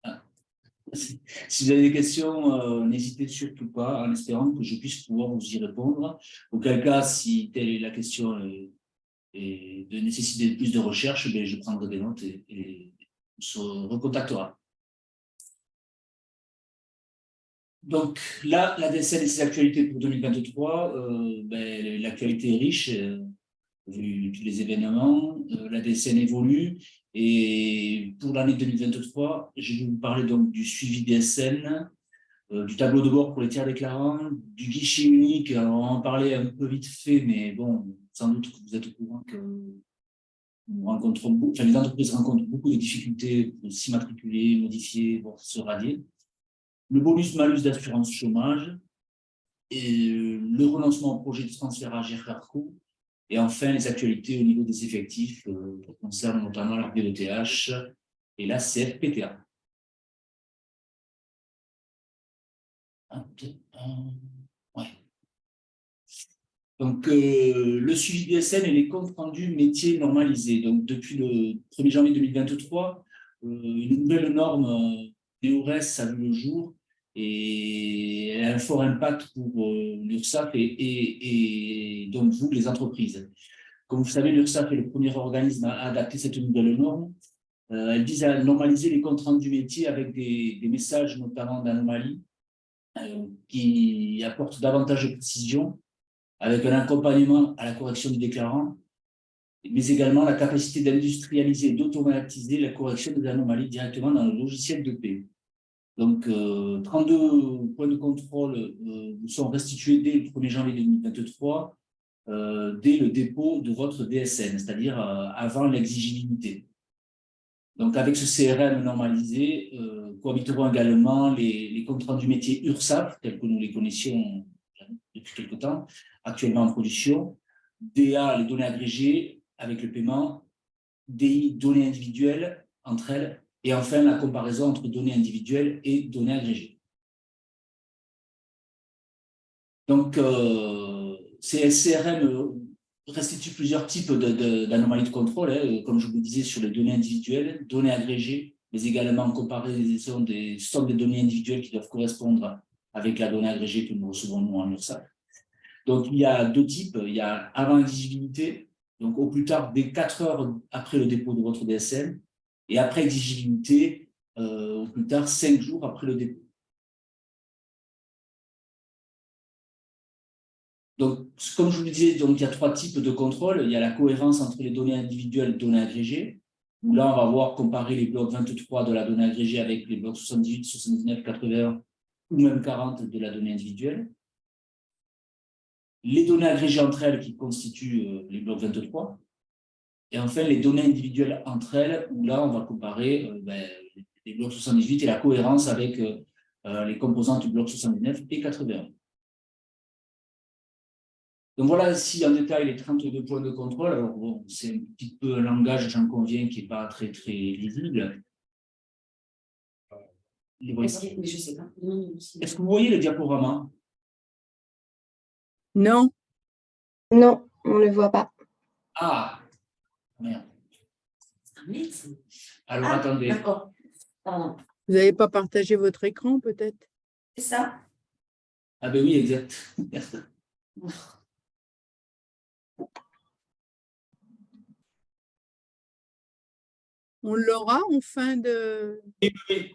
ah. Si vous avez des questions, n'hésitez surtout pas, en espérant que je puisse pouvoir vous y répondre. Auquel cas, si telle est la question et de nécessiter plus de recherche, je prendrai des notes et on se recontactera. Donc là, la DSN et ses actualités pour 2023, l'actualité est riche, vu tous les événements, la DSN évolue, et pour l'année 2023, je vais vous parler donc du suivi DSN, du tableau de bord pour les tiers déclarants, du guichet unique. Alors, on va en parler un peu vite fait, mais bon, sans doute que vous êtes au courant que les entreprises rencontrent beaucoup de difficultés pour s'immatriculer, modifier, voire se radier. Le bonus-malus d'assurance chômage, et le renoncement au projet de transfert à GRCARCO, et enfin les actualités au niveau des effectifs qui concernent notamment la BETH et la CFPTA. Ouais. Donc, le suivi DSN et les comptes rendus métiers normalisés. Donc, depuis le 1er janvier 2023, une nouvelle norme EURES a vu le jour et elle a un fort impact pour l'URSSAF et donc vous, les entreprises. Comme vous savez, l'URSSAF est le premier organisme à adapter cette nouvelle norme. Elle vise à normaliser les comptes rendus métiers avec des messages notamment d'anomalies qui apportent davantage de précision, avec un accompagnement à la correction du déclarant, mais également la capacité d'industrialiser et d'automatiser la correction des anomalies directement dans le logiciel de paie. Donc, 32 points de contrôle vous sont restitués dès le 1er janvier 2023, dès le dépôt de votre DSN, c'est-à-dire avant l'exigibilité. Donc, avec ce CRM normalisé, cohabiteront également les comptes rendus métiers URSSAF, tels que nous les connaissions depuis quelque temps, actuellement en production, DA, les données agrégées avec le paiement, DI, données individuelles entre elles, et enfin la comparaison entre données individuelles et données agrégées. Donc, ces CRM restituent plusieurs types d'anomalies de contrôle, comme je vous disais, sur les données individuelles, données agrégées, mais également en comparaison des sommes de données individuelles qui doivent correspondre avec la donnée agrégée que nous recevons nous en URSSAF. Donc, il y a deux types. Il y a avant exigibilité, donc au plus tard dès 4 heures après le dépôt de votre DSN, et après exigibilité, au plus tard 5 jours après le dépôt. Donc, comme je vous le disais, donc, il y a 3 types de contrôle. Il y a la cohérence entre les données individuelles et les données agrégées, où là, on va voir comparer les blocs 23 de la donnée agrégée avec les blocs 78, 79, 81 ou même 40 de la donnée individuelle. Les données agrégées entre elles qui constituent les blocs 23, et enfin les données individuelles entre elles, où là on va comparer les blocs 78 et la cohérence avec les composantes du bloc 79 et 81. Donc voilà ici en détail les 32 points de contrôle. Alors bon, c'est un petit peu un langage, j'en conviens, qui n'est pas très lisible. Mais je sais pas. Est-ce que vous voyez le diaporama? Non. Non, on ne le voit pas. Ah, merde. Alors attendez. D'accord. Pardon. Vous n'avez pas partagé votre écran, peut-être? C'est ça? Ah ben oui, exact. On l'aura en fin de... Oui,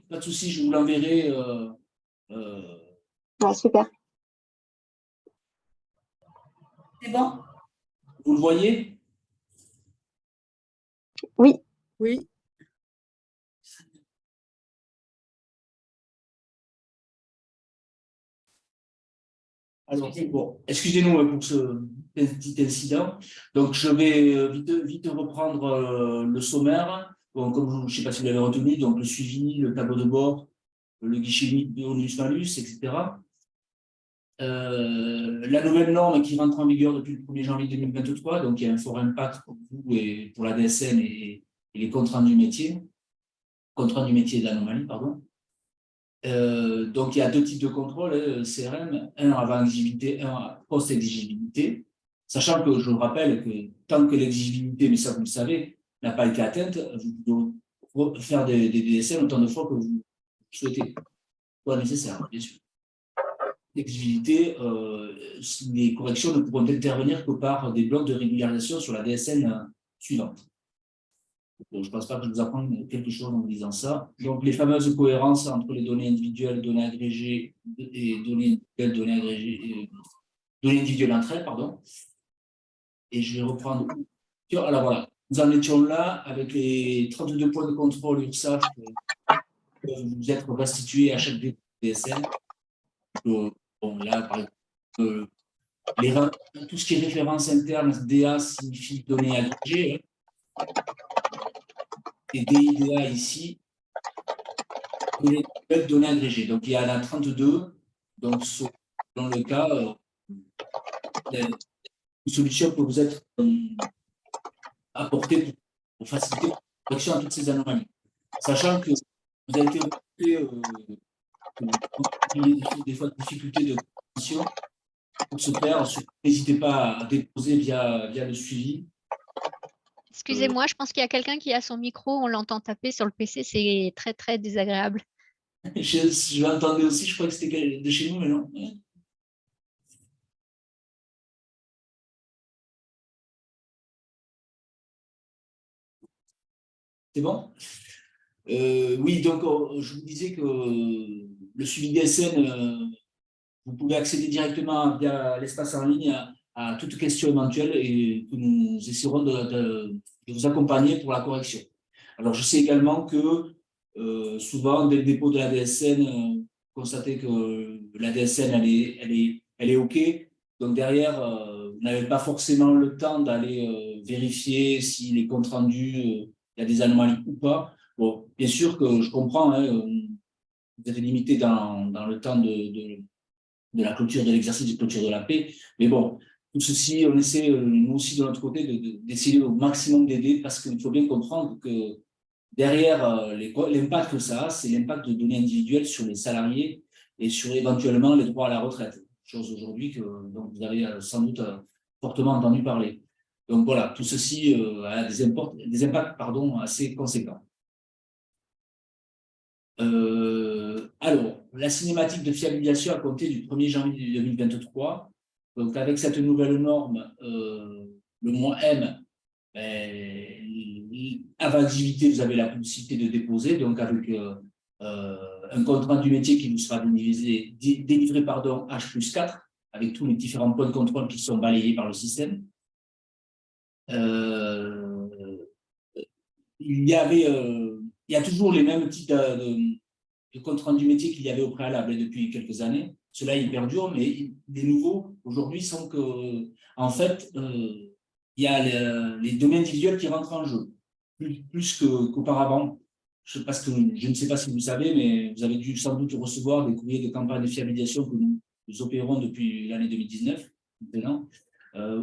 pas de souci, je vous l'enverrai. Ah, super. C'est bon? Vous le voyez? Oui. Oui. Alors, bon, excusez-nous pour ce petit incident. Donc, je vais vite reprendre le sommaire. Bon, comme je ne sais pas si vous l'avez retenu, donc le suivi, le tableau de bord, le guichet unique de bonus-malus, etc. La nouvelle norme qui rentre en vigueur depuis le 1er janvier 2023, donc il y a un fort impact pour vous et pour la DSN et les comptes rendus métiers, d'anomalie, pardon. Donc, il y a 2 types de contrôle CRM, un avant exigibilité, un post-exigibilité, sachant que je vous rappelle que tant que l'exigibilité, mais ça vous le savez, n'a pas été atteinte, vous pouvez faire des DSL autant de fois que vous souhaitez. Pas nécessaire, bien sûr. L'exigibilité, les corrections ne pourront intervenir que par des blocs de régularisation sur la DSN suivante. Bon, je ne pense pas que je vous apprends quelque chose en vous disant ça. Donc, les fameuses cohérences entre les données individuelles, données agrégées et données individuelles, données agrégées, données individuelles entre elles, pardon. Et je vais reprendre. Alors voilà, nous en étions là avec les 32 points de contrôle URSSAF que vous êtes restitués à chaque DSN. Bon, là, par exemple, tout ce qui est référence interne, DA signifie données agrégées. Et DIDA ici, données agrégées. Donc, il y en a 32. Donc, dans le cas, une solution peut vous être apportée pour faciliter la correction à toutes ces anomalies. Sachant que vous avez été des fois de difficultés de compréhension. Pour ce faire, n'hésitez pas à déposer via le suivi. Excusez-moi, je pense qu'il y a quelqu'un qui a son micro, on l'entend taper sur le PC, c'est très très désagréable. Je l'entendais aussi, je crois que c'était de chez nous, mais non. C'est bon? Oui, donc je vous disais que le suivi DSN, vous pouvez accéder directement via l'espace en ligne à toute question éventuelle et que nous essaierons de vous accompagner pour la correction. Alors, je sais également que souvent, dès le dépôt de la DSN, constatez que la DSN, elle est OK. Donc, derrière, vous n'avez pas forcément le temps d'aller vérifier s'il est compte rendu, il y a des anomalies ou pas. Bon, bien sûr que je comprends, hein, vous êtes limité dans le temps de la clôture de l'exercice de clôture de la paix. Mais bon, tout ceci, on essaie, nous aussi de notre côté, d'essayer au maximum d'aider parce qu'il faut bien comprendre que derrière l'impact que ça a, c'est l'impact de données individuelles sur les salariés et sur éventuellement les droits à la retraite. Chose aujourd'hui que donc, vous avez sans doute fortement entendu parler. Donc voilà, tout ceci a des impacts assez conséquents. Alors, la cinématique de fiabilisation à compter du 1er janvier 2023. Donc, avec cette nouvelle norme, le mois M, avant activité, vous avez la possibilité de déposer, donc avec un compte rendu métier qui vous sera délivré H+4, avec tous les différents points de contrôle qui sont balayés par le système. Il y a toujours les mêmes types de compte rendu métier qu'il y avait au préalable depuis quelques années. Cela, il perdure, mais les nouveaux, aujourd'hui, sont que, en fait, il y a les données individuelles qui rentrent en jeu, plus qu'auparavant. Je ne sais pas si vous savez, mais vous avez dû sans doute recevoir des courriers de campagne de fiabilisation que nous opérons depuis l'année 2019, maintenant,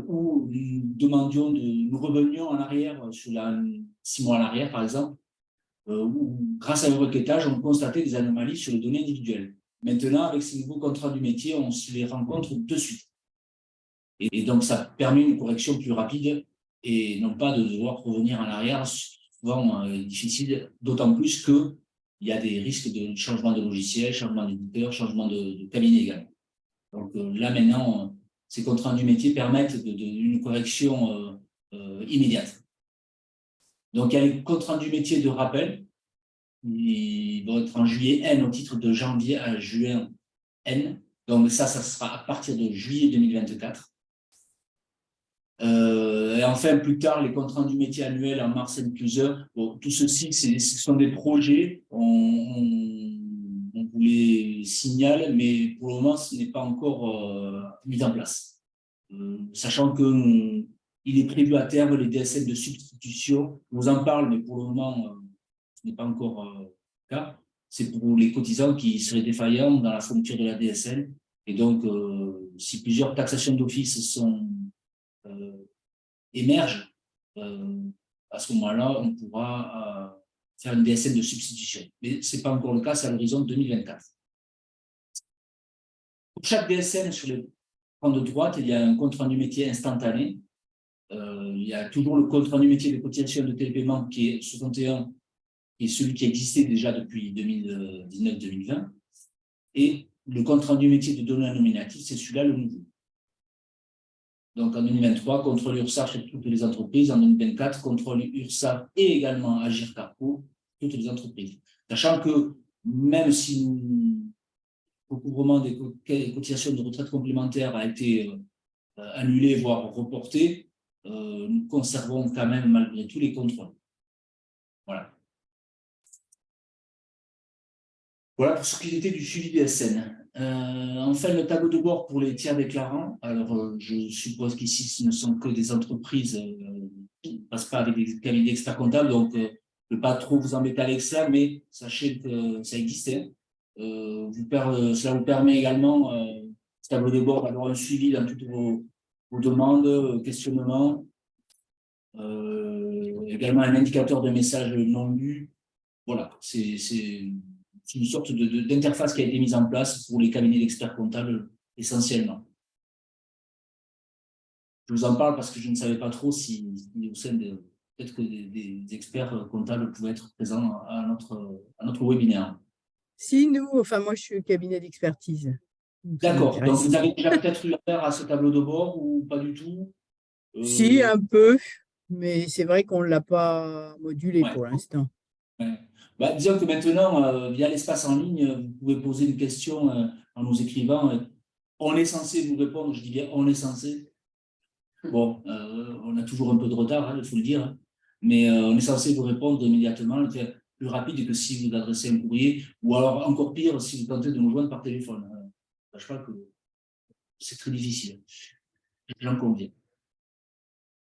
où nous revenions en arrière, sur 6 mois en arrière, par exemple, où, grâce à un requêtage, on constatait des anomalies sur les données individuelles. Maintenant, avec ces nouveaux contrats du métier, on se les rencontre de suite. Et donc, ça permet une correction plus rapide et non pas de devoir revenir en arrière, souvent difficile, d'autant plus qu'il y a des risques de changement de logiciel, changement d'éditeur, changement de cabinet également. Donc là, maintenant, ces contrats du métier permettent une correction immédiate. Donc, il y a les comptes rendus métier de rappel. Ils vont être en juillet N au titre de janvier à juin N. Donc, ça sera à partir de juillet 2024. Et enfin, plus tard, les comptes rendus métier annuels en mars N plus 1. Bon, tout ceci, ce sont des projets. On vous les signale, mais pour le moment, ce n'est pas encore mis en place. Sachant que il est prévu à terme les DSL de substitution. Je vous en parle, mais pour le moment, ce n'est pas encore le cas. C'est pour les cotisants qui seraient défaillants dans la fourniture de la DSL. Et donc, si plusieurs taxations d'office émergent, à ce moment-là, on pourra faire une DSL de substitution. Mais ce n'est pas encore le cas, c'est à l'horizon 2024. Pour chaque DSL, sur les points de droite, il y a un compte rendu métier instantané Il y a toujours le compte rendu métier de cotisation de télépaiement qui est 61, qui est celui qui existait déjà depuis 2019-2020. Et le compte rendu métier de données nominatif, c'est celui-là le nouveau. Donc en 2023, contrôle URSSAF sur toutes les entreprises. En 2024, contrôle URSSAF et également Agir Carco, toutes les entreprises. Sachant que même si le recouvrement des cotisations de retraite complémentaire a été annulé, voire reporté, nous conservons quand même malgré tout les contrôles. Voilà. Voilà pour ce qui était du suivi des SN. Enfin, le tableau de bord pour les tiers déclarants. Alors, je suppose qu'ici, ce ne sont que des entreprises qui ne passent pas avec des cabinets d'experts comptables, donc je ne vais pas trop vous embêter avec ça, mais sachez que ça existait. Cela vous permet également, ce tableau de bord, d'avoir un suivi dans toutes vos demandes, questionnements, également un indicateur de messages non lus. Voilà, c'est une sorte d'interface qui a été mise en place pour les cabinets d'experts comptables essentiellement. Je vous en parle parce que je ne savais pas trop si au sein de peut-être que des experts comptables pouvaient être présents à notre webinaire. Si nous, enfin moi je suis cabinet d'expertise. D'accord, donc vous avez déjà peut-être eu affaire à ce tableau de bord ou pas du tout? Si, un peu, mais c'est vrai qu'on ne l'a pas modulé pour l'instant. Ouais. Bah, disons que maintenant, via l'espace en ligne, vous pouvez poser une question en nous écrivant. On est censé vous répondre, je dis bien on est censé. Bon, on a toujours un peu de retard, hein, il faut le dire, hein, mais on est censé vous répondre immédiatement, plus rapide que si vous adressez un courrier, ou alors encore pire si vous tentez de nous joindre par téléphone. Je ne cache pas que c'est très difficile, j'en conviens.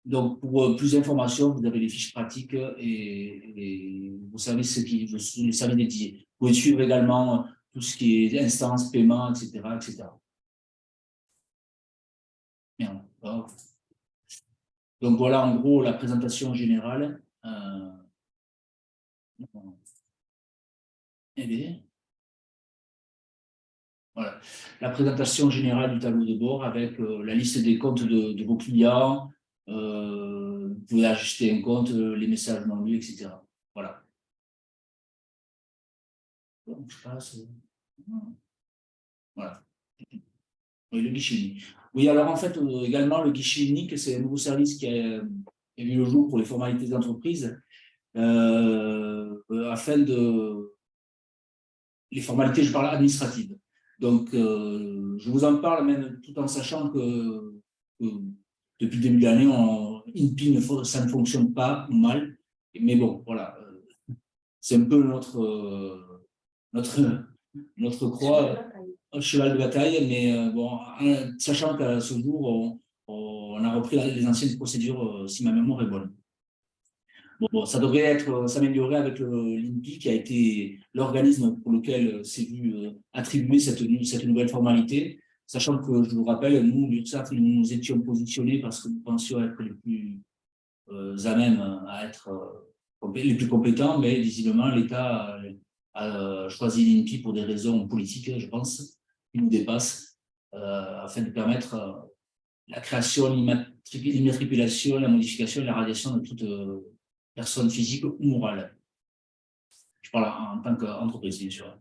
Donc, pour plus d'informations, vous avez les fiches pratiques et vous savez ce qui vous savez dédié. Vous pouvez suivre également tout ce qui est instance, paiement, etc., etc. Bien. Donc, voilà en gros la présentation générale. Eh bien, voilà. La présentation générale du tableau de bord avec la liste des comptes de vos clients. Vous pouvez ajuster un compte, les messages non lus, etc. Voilà. Donc, je passe. Voilà. Oui, le guichet unique. Oui, alors en fait, également, le guichet unique, c'est un nouveau service qui a vu le jour pour les formalités d'entreprise, afin de... Les formalités, je parle administratives. Donc, je vous en parle même tout en sachant que depuis le début de l'année, INPI, ça ne fonctionne pas ou mal. Mais bon, voilà. C'est un peu notre croix, cheval de bataille, mais bon, sachant qu'à ce jour, on a repris les anciennes procédures, si ma mémoire est bonne. Bon, ça devrait s'améliorer avec l'INPI, qui a été l'organisme pour lequel s'est vu attribuer cette nouvelle formalité, sachant que, je vous rappelle, nous, l'URSSAF, nous étions positionnés parce que nous pensions être les plus à même à être les plus compétents, mais visiblement, l'État a choisi l'INPI pour des raisons politiques, je pense, qui nous dépassent, afin de permettre la création, l'immatriculation, la modification et la radiation de toute personne physique ou morale. Je parle en tant qu'entreprise, bien sûr.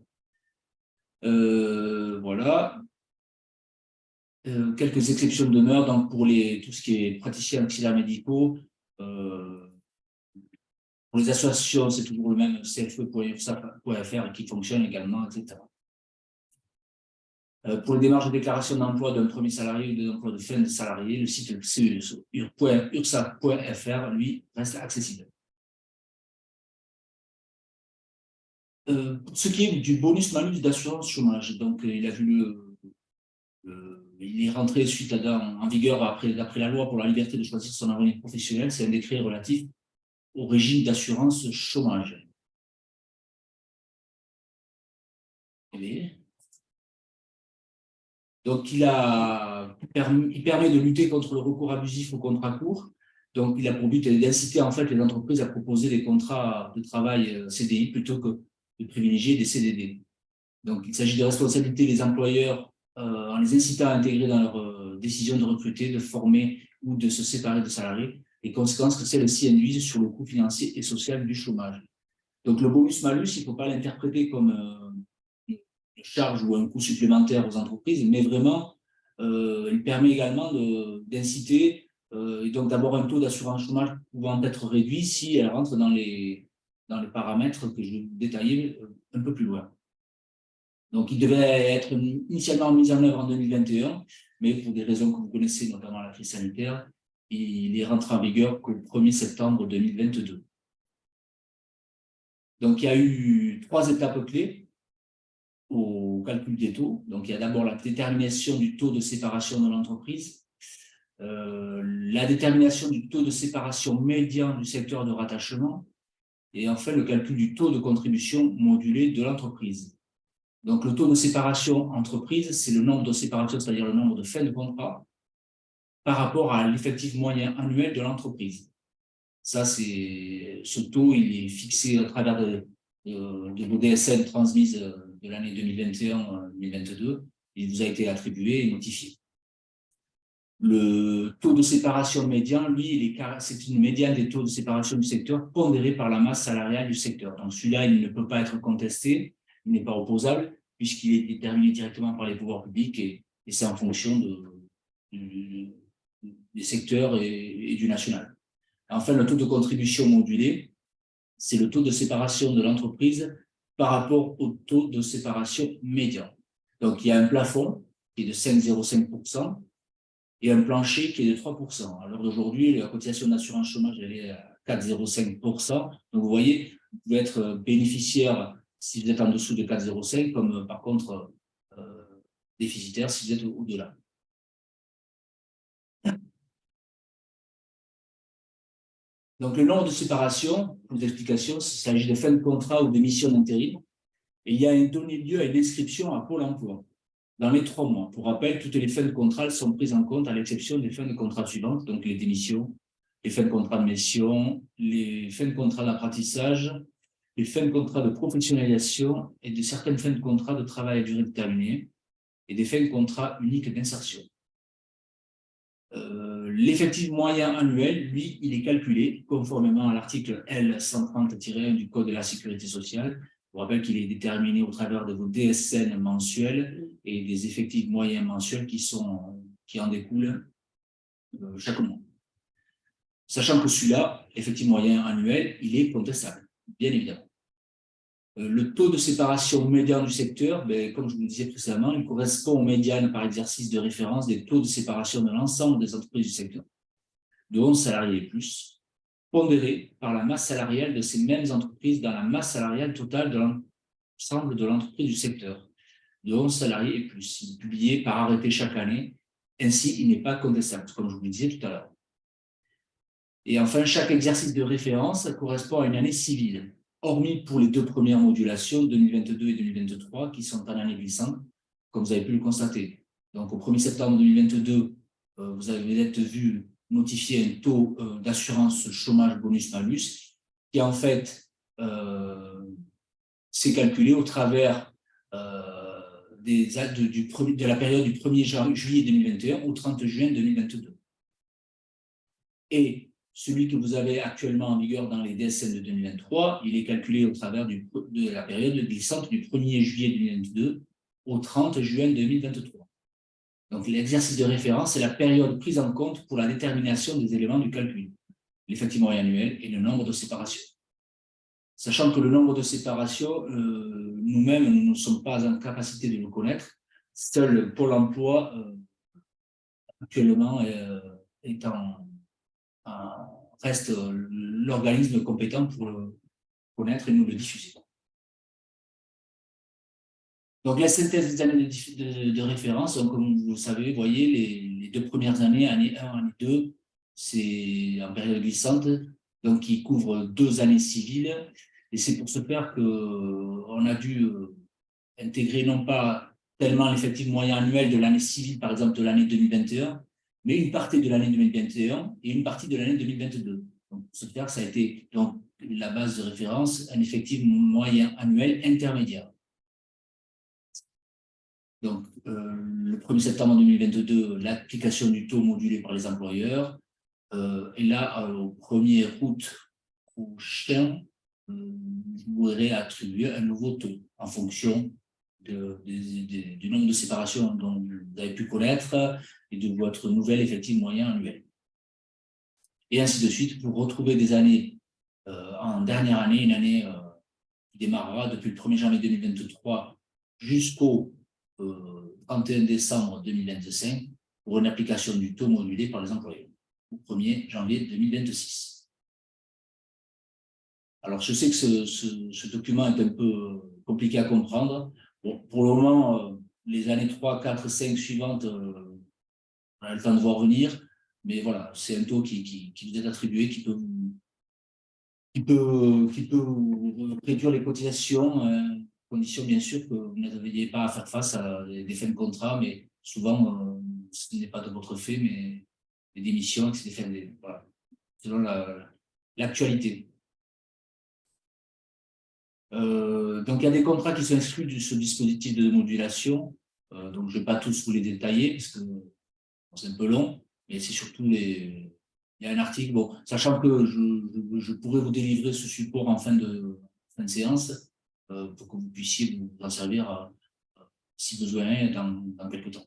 Voilà. Quelques exceptions demeurent donc pour tout ce qui est praticiens auxiliaires médicaux. Pour les associations, c'est toujours le même cfe.ursaf.fr qui fonctionne également, etc. Pour les démarches de déclaration d'emploi d'un premier salarié ou d'un emploi de fin de salarié, le site ursaf.fr, lui, reste accessible. Pour ce qui est du bonus-malus d'assurance chômage, donc il a vu il est rentré suite en vigueur d'après la loi pour la liberté de choisir son avenir professionnel, c'est un décret relatif au régime d'assurance chômage. Donc, il permet de lutter contre le recours abusif aux contrats courts. Donc, il a pour but d'inciter en fait les entreprises à proposer des contrats de travail CDI plutôt que de privilégier des CDD. Donc, il s'agit de responsabiliser les employeurs en les incitant à intégrer dans leur décision de recruter, de former ou de se séparer de salariés, les conséquences que celles-ci induisent sur le coût financier et social du chômage. Donc, le bonus-malus, il ne faut pas l'interpréter comme une charge ou un coût supplémentaire aux entreprises, mais vraiment, il permet également d'inciter et donc d'avoir un taux d'assurance chômage pouvant être réduit si elle rentre dans les paramètres que je vais détailler un peu plus loin. Donc, il devait être initialement mis en œuvre en 2021, mais pour des raisons que vous connaissez, notamment la crise sanitaire, il est rentré en vigueur qu'au 1er septembre 2022. Donc, il y a eu 3 étapes clés au calcul des taux. Donc, il y a d'abord la détermination du taux de séparation de l'entreprise, la détermination du taux de séparation médian du secteur de rattachement, et enfin le calcul du taux de contribution modulé de l'entreprise. Donc, le taux de séparation entreprise, c'est le nombre de séparations, c'est-à-dire le nombre de fins de contrat, par rapport à l'effectif moyen annuel de l'entreprise. Ça, ce taux, il est fixé à travers de vos DSN transmises de l'année 2021-2022. Il vous a été attribué et notifié. Le taux de séparation médian, lui, c'est une médiane des taux de séparation du secteur pondérée par la masse salariale du secteur. Donc, celui-là, il ne peut pas être contesté, il n'est pas opposable, puisqu'il est déterminé directement par les pouvoirs publics et c'est en fonction des secteurs et du national. Enfin, le taux de contribution modulé, c'est le taux de séparation de l'entreprise par rapport au taux de séparation médian. Donc, il y a un plafond qui est de 5,05% et un plancher qui est de 3%. À l'heure d'aujourd'hui, la cotisation d'assurance chômage elle est à 4,05%. Donc, vous voyez, vous pouvez être bénéficiaire si vous êtes en dessous de 4,05, comme par contre déficitaire si vous êtes au-delà. Donc, le nombre de séparations, pour les explications, il s'agit de fin de contrat ou de mission d'intérim. Et il y a donné lieu à une inscription à Pôle emploi dans les 3 mois. Pour rappel, toutes les fins de contrat sont prises en compte à l'exception des fins de contrat suivantes, donc les démissions, les fins de contrat de mission, les fins de contrat d'apprentissage, les fins de contrat de professionnalisation et de certaines fins de contrat de travail à durée déterminée et des fins de contrat uniques d'insertion. L'effectif moyen annuel, lui, il est calculé conformément à l'article L130-1 du Code de la sécurité sociale. Je vous rappelle qu'il est déterminé au travers de vos DSN mensuels et des effectifs moyens mensuels qui en découlent chaque mois. Sachant que celui-là, l'effectif moyen annuel, il est contestable, bien évidemment. Le taux de séparation médian du secteur, comme je vous le disais précédemment, il correspond aux médianes par exercice de référence des taux de séparation de l'ensemble des entreprises du secteur, de 11 salariés et plus, pondérés par la masse salariale de ces mêmes entreprises dans la masse salariale totale de l'ensemble de l'entreprise du secteur, de 11 salariés et plus. Il est publié par arrêté chaque année, ainsi il n'est pas contestable, comme je vous le disais tout à l'heure. Et enfin, chaque exercice de référence correspond à une année civile, hormis pour les 2 premières modulations, 2022 et 2023, qui sont en année glissante, comme vous avez pu le constater. Donc, au 1er septembre 2022, vous avez été vu notifier un taux d'assurance chômage bonus-malus, qui en fait s'est calculé au travers de la période du 1er juillet 2021 au 30 juin 2022. Et celui que vous avez actuellement en vigueur dans les DSN de 2023, il est calculé au travers de la période glissante du 1er juillet 2022 au 30 juin 2023. Donc, l'exercice de référence est la période prise en compte pour la détermination des éléments du calcul, l'effectif moyen annuel et le nombre de séparations. Sachant que le nombre de séparations, nous-mêmes, nous ne sommes pas en capacité de le connaître. Seul Pôle emploi, actuellement, reste l'organisme compétent pour le connaître et nous le diffuser. Donc, la synthèse des années de référence, donc, comme vous le savez, vous voyez, les 2 premières années, année 1, année 2, c'est en période glissante, donc qui couvre 2 années civiles. Et c'est pour ce faire qu'on a dû intégrer non pas tellement l'effectif moyen annuel de l'année civile, par exemple de l'année 2021, mais une partie de l'année 2021 et une partie de l'année 2022. Donc, pour ce faire, ça a été donc, la base de référence, un effectif moyen annuel intermédiaire. Donc, le 1er septembre 2022, l'application du taux modulé par les employeurs. Et là, au 1er août prochain, vous voudrez attribuer un nouveau taux en fonction du nombre de séparations dont vous avez pu connaître et de votre nouvel effectif moyen annuel. Et ainsi de suite pour retrouver des années en dernière année, une année qui démarrera depuis le 1er janvier 2023 jusqu'au 31 décembre 2025 pour une application du taux modulé par les employeurs au 1er janvier 2026. Alors, je sais que ce document est un peu compliqué à comprendre. Bon, pour le moment, les années 3, 4, 5 suivantes, on a le temps de voir venir. Mais voilà, c'est un taux qui vous est attribué, qui peut vous réduire les cotisations, condition bien sûr que vous n'aviez pas à faire face à des fins de contrat, mais souvent, ce n'est pas de votre fait, mais des démissions, c'est des fins de, voilà, selon l'actualité. Donc, il y a des contrats qui sont exclus de ce dispositif de modulation. Donc, je ne vais pas tous vous les détailler, parce que c'est un peu long, mais c'est surtout il y a un article, bon, sachant que je pourrais vous délivrer ce support en fin de séance, pour que vous puissiez vous en servir si besoin dans quelques temps.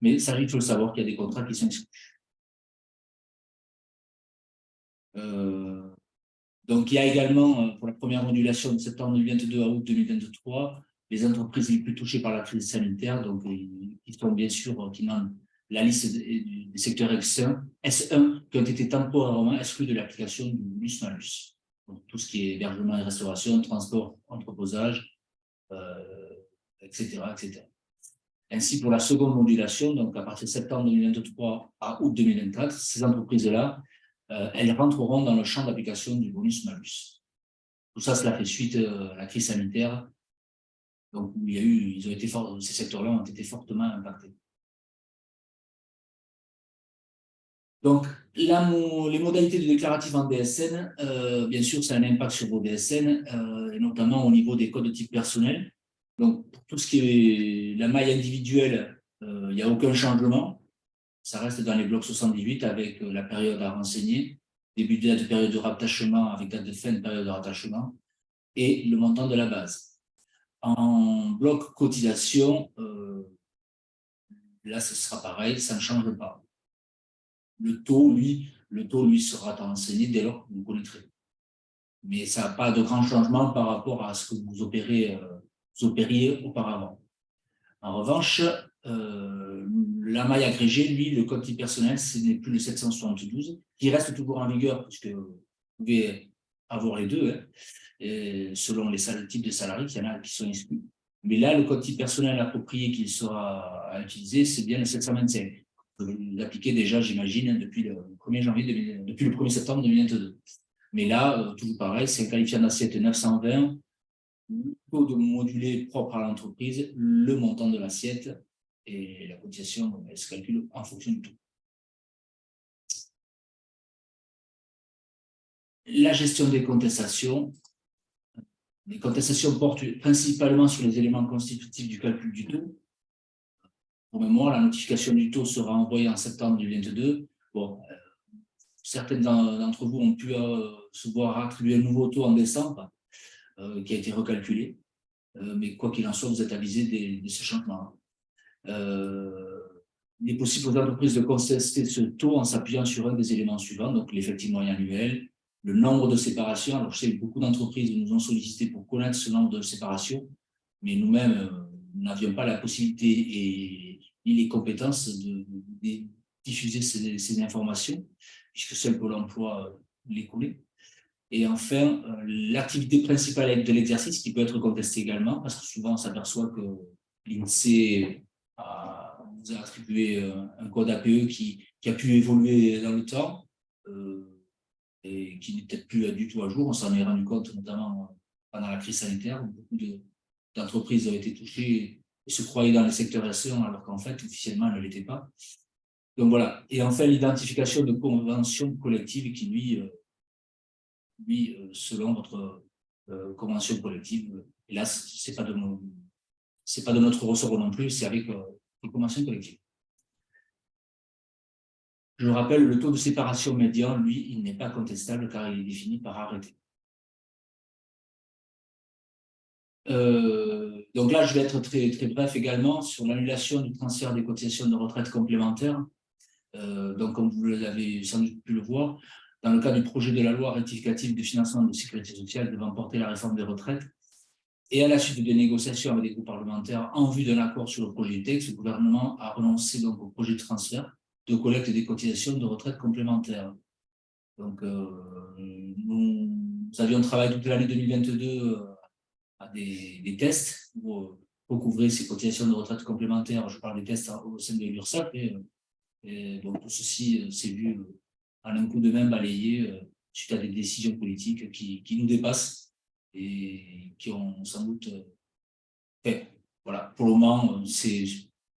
Mais ça, il faut le savoir qu'il y a des contrats qui sont exclus. Donc, il y a également, pour la première modulation de septembre 2022 à août 2023, les entreprises les plus touchées par la crise sanitaire, donc qui sont bien sûr, qui n'ont la liste des secteurs S1 qui ont été temporairement exclus de l'application du bonus-malus. Donc, tout ce qui est hébergement et restauration, transport, entreposage, etc., etc. Ainsi, pour la seconde modulation, donc à partir de septembre 2023 à août 2024, ces entreprises-là, elles rentreront dans le champ d'application du bonus-malus. Tout ça, cela fait suite à la crise sanitaire. Donc, il y a eu, ces secteurs-là ont été fortement impactés. Donc, les modalités de déclaratif en DSN, bien sûr, ça a un impact sur vos DSN, et notamment au niveau des codes de type personnel. Donc, pour tout ce qui est la maille individuelle, il n'y a aucun changement. Ça reste dans les blocs 78 avec la période à renseigner, début de date de période de rattachement avec date de fin de période de rattachement et le montant de la base. En bloc cotisation, là, ce sera pareil, ça ne change pas. Le taux, lui, sera renseigné dès lors que vous connaîtrez. Mais ça n'a pas de grand changement par rapport à ce que vous opériez auparavant. En revanche, la maille agrégée, lui, le code type personnel, ce n'est plus le 772, qui reste toujours en vigueur, puisque vous pouvez avoir les deux, hein, et selon les types de salariés, il y en a qui sont exclus. Mais là, le code type personnel approprié qu'il sera à utiliser, c'est bien le 725. Vous l'appliquez déjà, j'imagine, depuis le 1er septembre 2022. Mais là, toujours pareil, c'est un qualifiant d'assiette 920, taux de modulé propre à l'entreprise, le montant de l'assiette et la cotisation, elle se calcule en fonction du taux. La gestion des contestations. Les contestations portent principalement sur les éléments constitutifs du calcul du taux. Pour mémoire, la notification du taux sera envoyée en septembre 2022. Bon, certains d'entre vous ont pu se voir attribuer un nouveau taux en décembre qui a été recalculé. Mais quoi qu'il en soit, vous êtes avisé de ce changement. Il est possible aux entreprises de contester ce taux en s'appuyant sur un des éléments suivants, donc l'effectif moyen annuel, le nombre de séparations. Alors, je sais que beaucoup d'entreprises nous ont sollicité pour connaître ce nombre de séparations, mais nous-mêmes, nous n'avions pas la possibilité ni les compétences de diffuser ces informations, puisque seul Pôle emploi les connaît. Et enfin, l'activité principale de l'exercice qui peut être contestée également, parce que souvent on s'aperçoit que l'INSEE vous a attribué un code APE qui a pu évoluer dans le temps et qui n'est peut-être plus du tout à jour. On s'en est rendu compte notamment pendant la crise sanitaire où beaucoup d'entreprises ont été touchées et se croyaient dans le secteur S1 alors qu'en fait, officiellement, elles ne l'étaient pas. Donc voilà. Et enfin, l'identification de conventions collectives qui, lui, selon votre convention collective, hélas, ce n'est pas de c'est pas de notre ressort non plus, c'est avec les conventions collectives. Je rappelle, le taux de séparation médian, lui, il n'est pas contestable car il est défini par arrêté. Donc là, je vais être très, très bref également sur l'annulation du transfert des cotisations de retraite complémentaires. Donc, comme vous l'avez sans doute pu le voir, dans le cadre du projet de la loi rectificative du financement de la sécurité sociale devant porter la réforme des retraites, et à la suite des négociations avec les groupes parlementaires en vue d'un accord sur le projet de texte, le gouvernement a renoncé donc au projet de transfert de collecte des cotisations de retraite complémentaires. Donc, nous avions travaillé toute l'année 2022 à des tests pour recouvrer ces cotisations de retraite complémentaires. Je parle des tests au sein de l'URSSAF. Et donc, tout ceci s'est vu en un coup de main balayé suite à des décisions politiques qui nous dépassent et qui ont sans doute fait. Voilà, pour le moment, c'est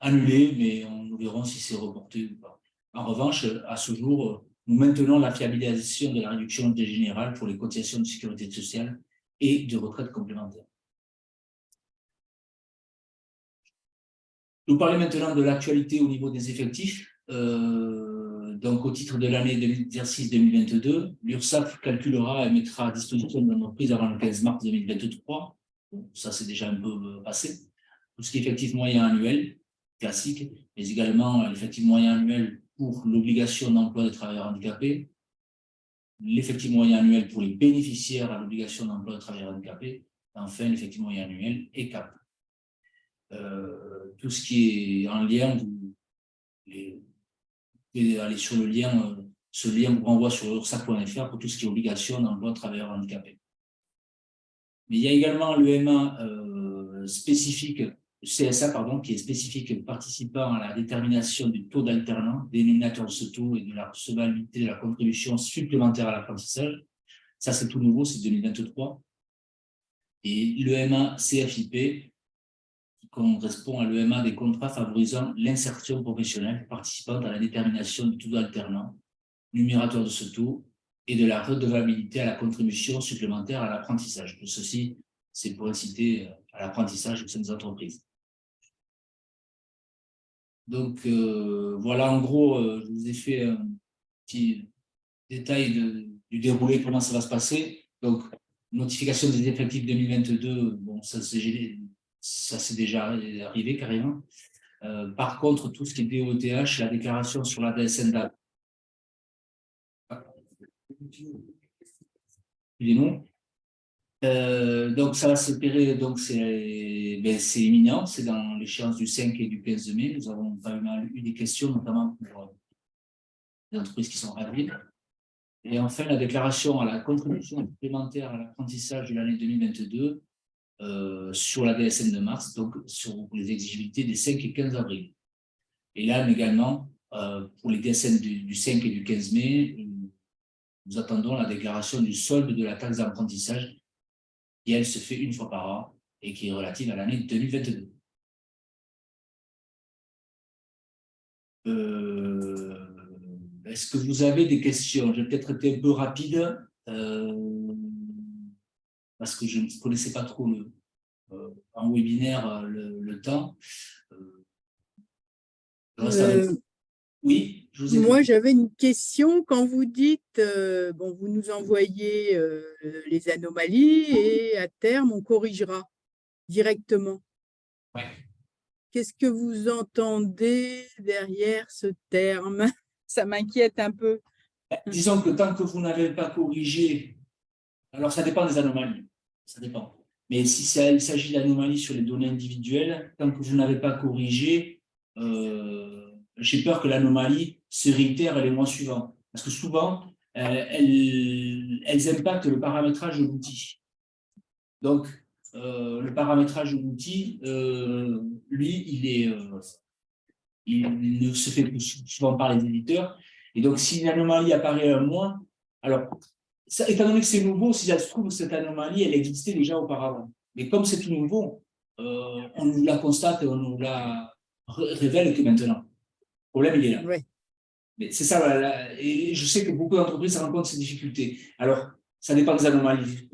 annulé, mais nous verrons si c'est reporté ou pas. En revanche, à ce jour, nous maintenons la fiabilisation de la réduction générale pour les cotisations de sécurité sociale et de retraite complémentaire. Nous parlons maintenant de l'actualité au niveau des effectifs. Donc, au titre de l'année d'exercice 2022, l'URSSAF calculera et mettra à disposition de l'entreprise avant le 15 mars 2023. Ça, c'est déjà un peu passé. Tout ce qui est effectif moyen annuel, classique, mais également l'effectif moyen annuel pour l'obligation d'emploi des travailleurs handicapés, l'effectif moyen annuel pour les bénéficiaires à l'obligation d'emploi des travailleurs handicapés, et enfin l'effectif moyen annuel ECAP. Tout ce qui est en lien, vous pouvez aller sur le lien, ce lien vous renvoie sur ursac.fr pour tout ce qui est obligation d'emploi de travailleurs handicapés. Mais il y a également l'EMA spécifique, CSA, pardon, qui est spécifique participant à la détermination du taux d'alternant, dénominateur de ce taux et de la recevabilité de la contribution supplémentaire à l'apprentissage. Ça, c'est tout nouveau, c'est 2023. Et l'EMA CFIP, qui correspond à l'EMA des contrats favorisant l'insertion professionnelle participant à la détermination du taux d'alternant, numérateur de ce taux, et de la redevabilité à la contribution supplémentaire à l'apprentissage. Tout ceci, c'est pour inciter à l'apprentissage au sein des entreprises. Donc, voilà, en gros, je vous ai fait un petit détail du déroulé, comment ça va se passer. Donc, notification des effectifs 2022, bon, ça c'est déjà arrivé carrément. Par contre, tout ce qui est DOTH, la déclaration sur la DSN, les noms. Donc, ça va s'opérer, donc c'est imminent, c'est dans l'échéance du 5 et du 15 mai. Nous avons vraiment eu des questions, notamment pour les entreprises qui sont ravives. Et enfin, la déclaration à la contribution supplémentaire à l'apprentissage de l'année 2022 sur la DSN de mars, donc sur les exigibilités des 5 et 15 avril. Et là, également, pour les DSN du 5 et du 15 mai, nous attendons la déclaration du solde de la taxe d'apprentissage qui, elle, se fait une fois par an et qui est relative à l'année 2022. Est-ce que vous avez des questions? J'ai peut-être été un peu rapide parce que je ne connaissais pas trop en webinaire le temps. Oui, je vous écoute. Moi, j'avais une question. Quand vous dites, bon, vous nous envoyez les anomalies et à terme, on corrigera directement. Ouais. Qu'est-ce que vous entendez derrière ce terme? Ça m'inquiète un peu. Disons que tant que vous n'avez pas corrigé, alors ça dépend des anomalies, ça dépend. Mais si il s'agit d'anomalies sur les données individuelles, tant que vous n'avez pas corrigé, j'ai peur que l'anomalie se réitère les mois suivants. Parce que souvent, elles impactent le paramétrage de l'outil. Donc, le paramétrage de l'outil, lui, il ne se fait plus souvent par les éditeurs. Et donc, si une anomalie apparaît un mois, alors, ça, étant donné que c'est nouveau, si ça se trouve, cette anomalie, elle existait déjà auparavant. Mais comme c'est tout nouveau, on nous la constate et on nous la révèle que maintenant. Le problème, il est là. Ouais. Mais c'est ça, voilà, et je sais que beaucoup d'entreprises rencontrent ces difficultés. Alors, ça dépend des anomalies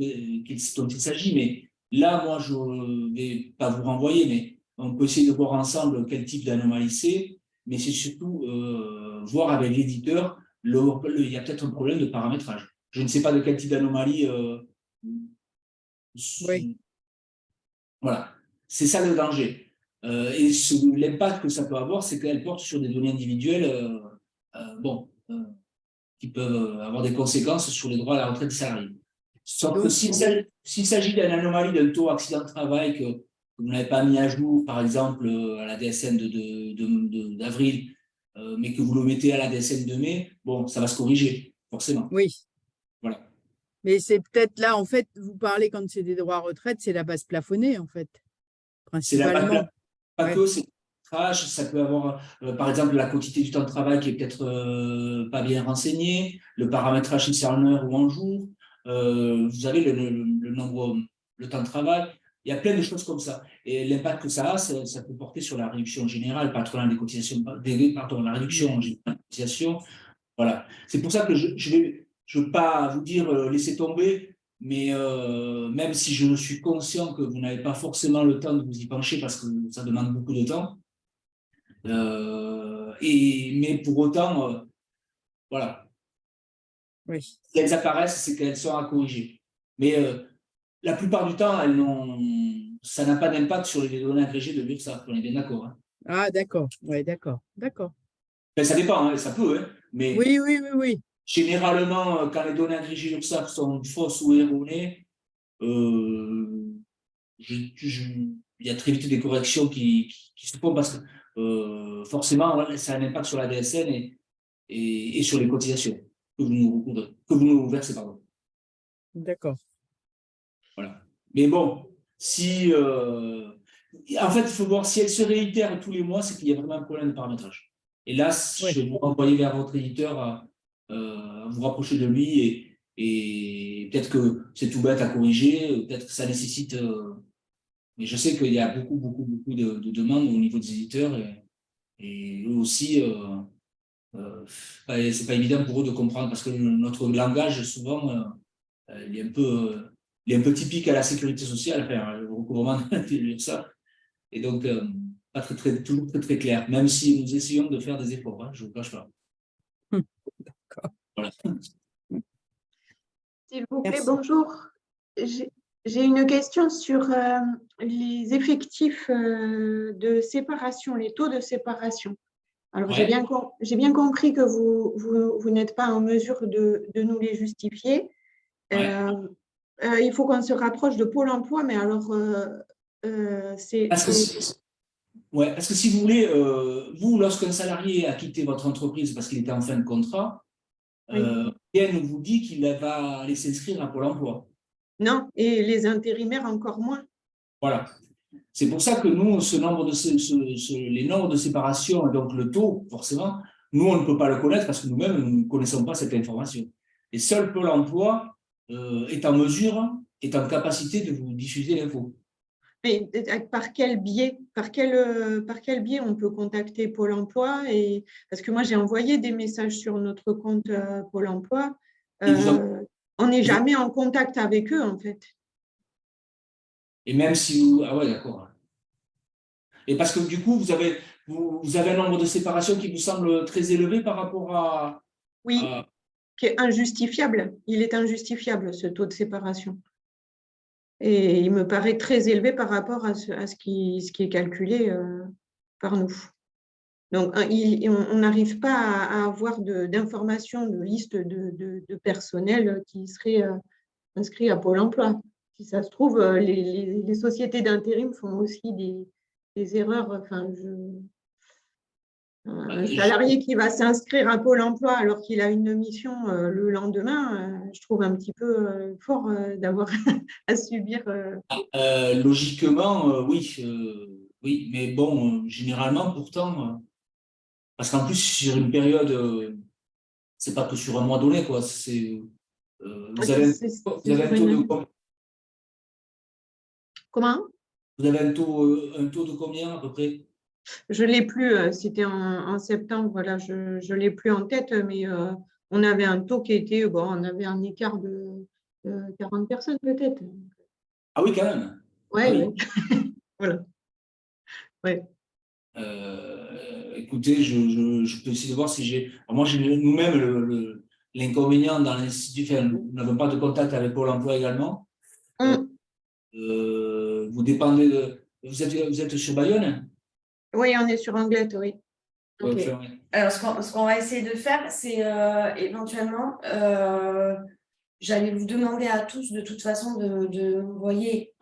dont il s'agit, mais là, moi, je ne vais pas vous renvoyer, mais on peut essayer de voir ensemble quel type d'anomalie c'est, mais c'est surtout voir avec l'éditeur, il y a peut-être un problème de paramétrage. Je ne sais pas de quel type d'anomalie. Oui. Voilà, c'est ça le danger. Et l'impact que ça peut avoir, c'est qu'elle porte sur des données individuelles qui peuvent avoir des conséquences sur les droits à la retraite des salariés. Sauf que Donc, s'il s'agit d'une anomalie d'un taux accident de travail que vous n'avez pas mis à jour, par exemple, à la DSN d'avril, mais que vous le mettez à la DSN de mai, bon, ça va se corriger, forcément. oui. Voilà. Mais c'est peut-être là, en fait, vous parlez quand c'est des droits à retraite, c'est la base plafonnée, en fait, C'est la principalement. pas Ouais. que, c'est crash, ça peut avoir, par exemple, la quantité du temps de travail qui est peut-être pas bien renseignée, le paramétrage si c'est en heure ou en jour, vous avez le nombre, le temps de travail, il y a plein de choses comme ça. Et l'impact que ça a, ça peut porter sur la réduction générale patronale des cotisations, la réduction générale des cotisations. Voilà. C'est pour ça que je veux pas vous dire laissez tomber, mais même si je suis conscient que vous n'avez pas forcément le temps de vous y pencher parce que ça demande beaucoup de temps, mais pour autant, voilà, Oui. si elles apparaissent, c'est qu'elles sont à corriger. Mais la plupart du temps, ça n'a pas d'impact sur les données agrégées de l'URSSAF, on est bien d'accord. Hein. Ah, d'accord. Oui, d'accord. D'accord. Ben, ça dépend, hein, ça peut, hein, mais Oui, oui, oui, oui. généralement, quand les données agrégées de l'URSSAF sont fausses ou erronées, il y a très vite des corrections qui se font parce que forcément, ça a un impact sur la DSN et sur les cotisations que vous nous versez. Pardon. D'accord. Voilà. Mais bon, si. En fait, il faut voir si elle se réitère tous les mois, c'est qu'il y a vraiment un problème de paramétrage. Et là, Oui. je vais vous renvoyer vers votre éditeur à vous rapprocher de lui et peut-être que c'est tout bête à corriger, peut-être que ça nécessite. Mais je sais qu'il y a beaucoup de demandes au niveau des éditeurs et eux aussi, c'est pas évident pour eux de comprendre parce que notre langage, souvent, il est un peu typique à la sécurité sociale, enfin, le recouvrement de ça. Et donc, pas toujours très clair, même si nous essayons de faire des efforts, hein, je ne vous cache pas. D'accord. Voilà. S'il vous plaît, Merci. bonjour. J'ai une question sur les effectifs de séparation, les taux de séparation. Alors, Ouais. j'ai bien compris que vous n'êtes pas en mesure de nous les justifier. Ouais. Il faut qu'on se rapproche de Pôle emploi, mais alors, Parce que si vous voulez, vous, lorsqu'un salarié a quitté votre entreprise parce qu'il était en fin de contrat, rien ne vous dit qu'il va aller s'inscrire à Pôle emploi. Non, et les intérimaires encore moins. Voilà. C'est pour ça que nous, les nombres de séparation, donc le taux, forcément, nous, on ne peut pas le connaître parce que nous-mêmes, nous ne connaissons pas cette information. Et seul Pôle emploi est en mesure, est en capacité de vous diffuser l'info. Mais par quel biais on peut contacter Pôle emploi parce que moi, j'ai envoyé des messages sur notre compte Pôle emploi. On n'est jamais en contact avec eux, en fait. Et même si vous… Ah ouais, d'accord. Et parce que du coup, vous avez un nombre de séparations qui vous semble très élevé par rapport à… Oui, qui est injustifiable. Il est injustifiable, ce taux de séparation. Et il me paraît très élevé par rapport à ce qui est calculé par nous. Donc, on n'arrive pas à avoir d'informations, de liste de personnel qui serait inscrit à Pôle emploi. Si ça se trouve, les sociétés d'intérim font aussi des erreurs. Enfin, un salarié qui va s'inscrire à Pôle emploi alors qu'il a une mission le lendemain, je trouve un petit peu fort d'avoir à subir. Logiquement, oui, mais bon, généralement, pourtant, parce qu'en plus, sur une période, c'est pas que sur un mois donné, quoi. Vous avez un taux de combien? Comment? Vous avez un taux de combien à peu près? Je ne l'ai plus, c'était en septembre, voilà, je ne l'ai plus en tête, mais on avait un taux qui était, bon, on avait un écart de 40 personnes peut-être. Ah oui, quand même. Ouais, Ah oui. ouais. Voilà. Ouais. Écoutez, je peux essayer de voir si j'ai. Alors moi, j'ai nous-mêmes l'inconvénient dans l'institut. Enfin, nous n'avons pas de contact avec Pôle emploi également. Vous dépendez de. Vous êtes sur Bayonne? Oui, on est sur Anglette, oui. Ok. Ouais, ouais. Alors, ce qu'on va essayer de faire, c'est éventuellement, j'allais vous demander à tous, de toute façon, de m'envoyer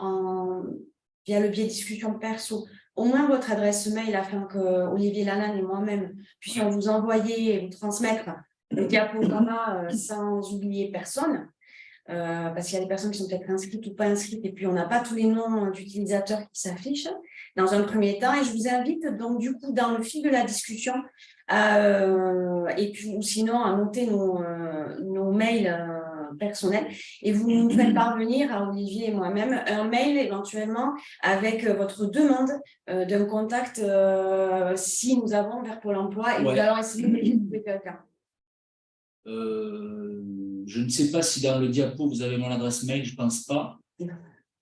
via le biais discussion perso, au moins votre adresse mail, afin que Olivier Lalanne et moi-même puissions vous envoyer et vous transmettre le diaporama sans oublier personne. Parce qu'il y a des personnes qui sont peut-être inscrites ou pas inscrites, et puis on n'a pas tous les noms d'utilisateurs qui s'affichent dans un premier temps. Et je vous invite donc du coup dans le fil de la discussion, et puis ou sinon à noter nos mails personnels, et vous nous faites parvenir à Olivier et moi-même un mail éventuellement avec votre demande d'un contact si nous avons vers Pôle emploi, et nous allons essayer de trouver quelqu'un. Je ne sais pas si dans le diapo vous avez mon adresse mail, je ne pense pas. Non.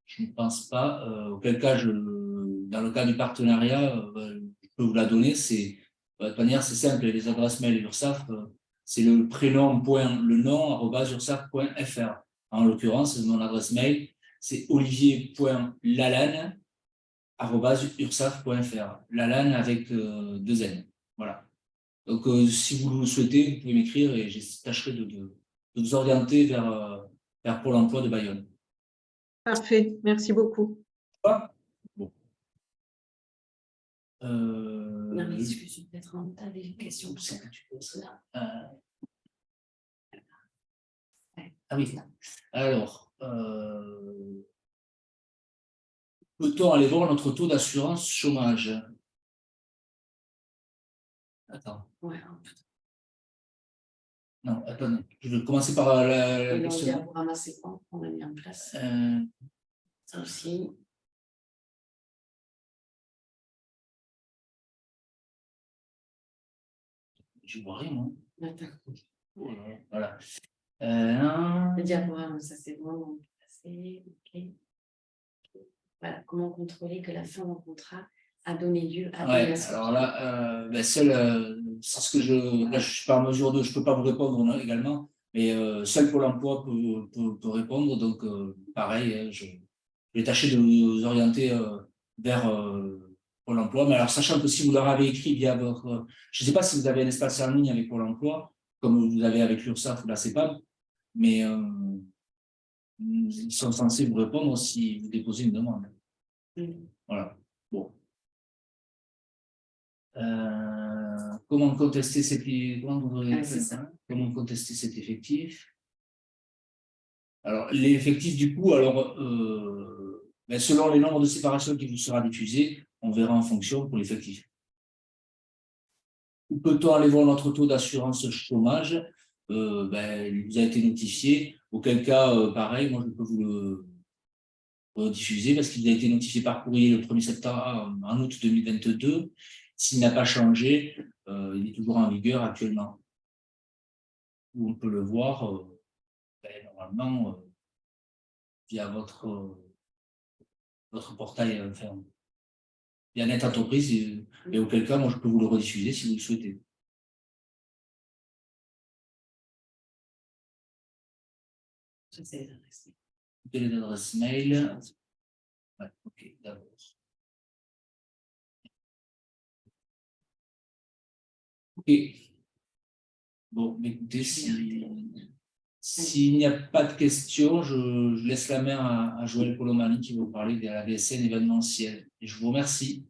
Je ne pense pas. Auquel cas, dans le cas du partenariat, je peux vous la donner. De toute manière, c'est simple. Les adresses mail URSSAF, c'est le prénom.le-nom@ursaf.fr. En l'occurrence, mon adresse mail, c'est olivier.lalanne@ursaf.fr. Lalanne avec 2 N. Voilà. Donc, si vous le souhaitez, vous pouvez m'écrire et je tâcherai de vous orienter vers Pôle emploi de Bayonne. Parfait, merci beaucoup. Bon. Non, mais excuse, peut-être on a des questions. Ah oui. Alors, peut-on aller voir notre taux d'assurance chômage? Attends. Ouais. Non, attendez. Je vais commencer par la Le question. diaporama, c'est quoi qu'on a mis en place? Ça aussi. Je vois rien, moi. Attends. Voilà. Le diaporama, ça c'est vraiment placé. Ok. Voilà, comment contrôler que la fin d'un contrat a donné lieu à Ouais, donation. alors là, c'est ce que là, je suis pas en mesure je peux pas vous répondre non, également, mais seul Pôle emploi peut répondre, donc pareil, je vais tâcher de vous orienter vers Pôle emploi, mais alors sachant que si vous leur avez écrit via votre, je ne sais pas si vous avez un espace en ligne avec Pôle emploi, comme vous avez avec l'URSSAF ou la CEPAM, mais ils sont censés vous répondre si vous déposez une demande. Voilà. Bon. Comment contester cet effectif? Alors, l'effectif du coup, alors, selon les nombres de séparation qui vous sera diffusé, on verra en fonction pour l'effectif. Où peut-on aller voir notre taux d'assurance chômage? Il vous a été notifié. Auquel cas, pareil, moi je peux vous le diffuser parce qu'il a été notifié par courrier le 1er septembre, en août 2022. S'il n'a pas changé, il est toujours en vigueur actuellement. On peut le voir normalement via votre portail, via Net Entreprise, et auquel cas, moi, je peux vous le rediffuser si vous le souhaitez. C'est les adresses. Les adresses mail. Ouais, ok, d'abord. Ok. Bon, écoutez, s'il n'y a pas de questions, je laisse la main à Joël Colomani qui va vous parler de la VSN événementielle. Et je vous remercie.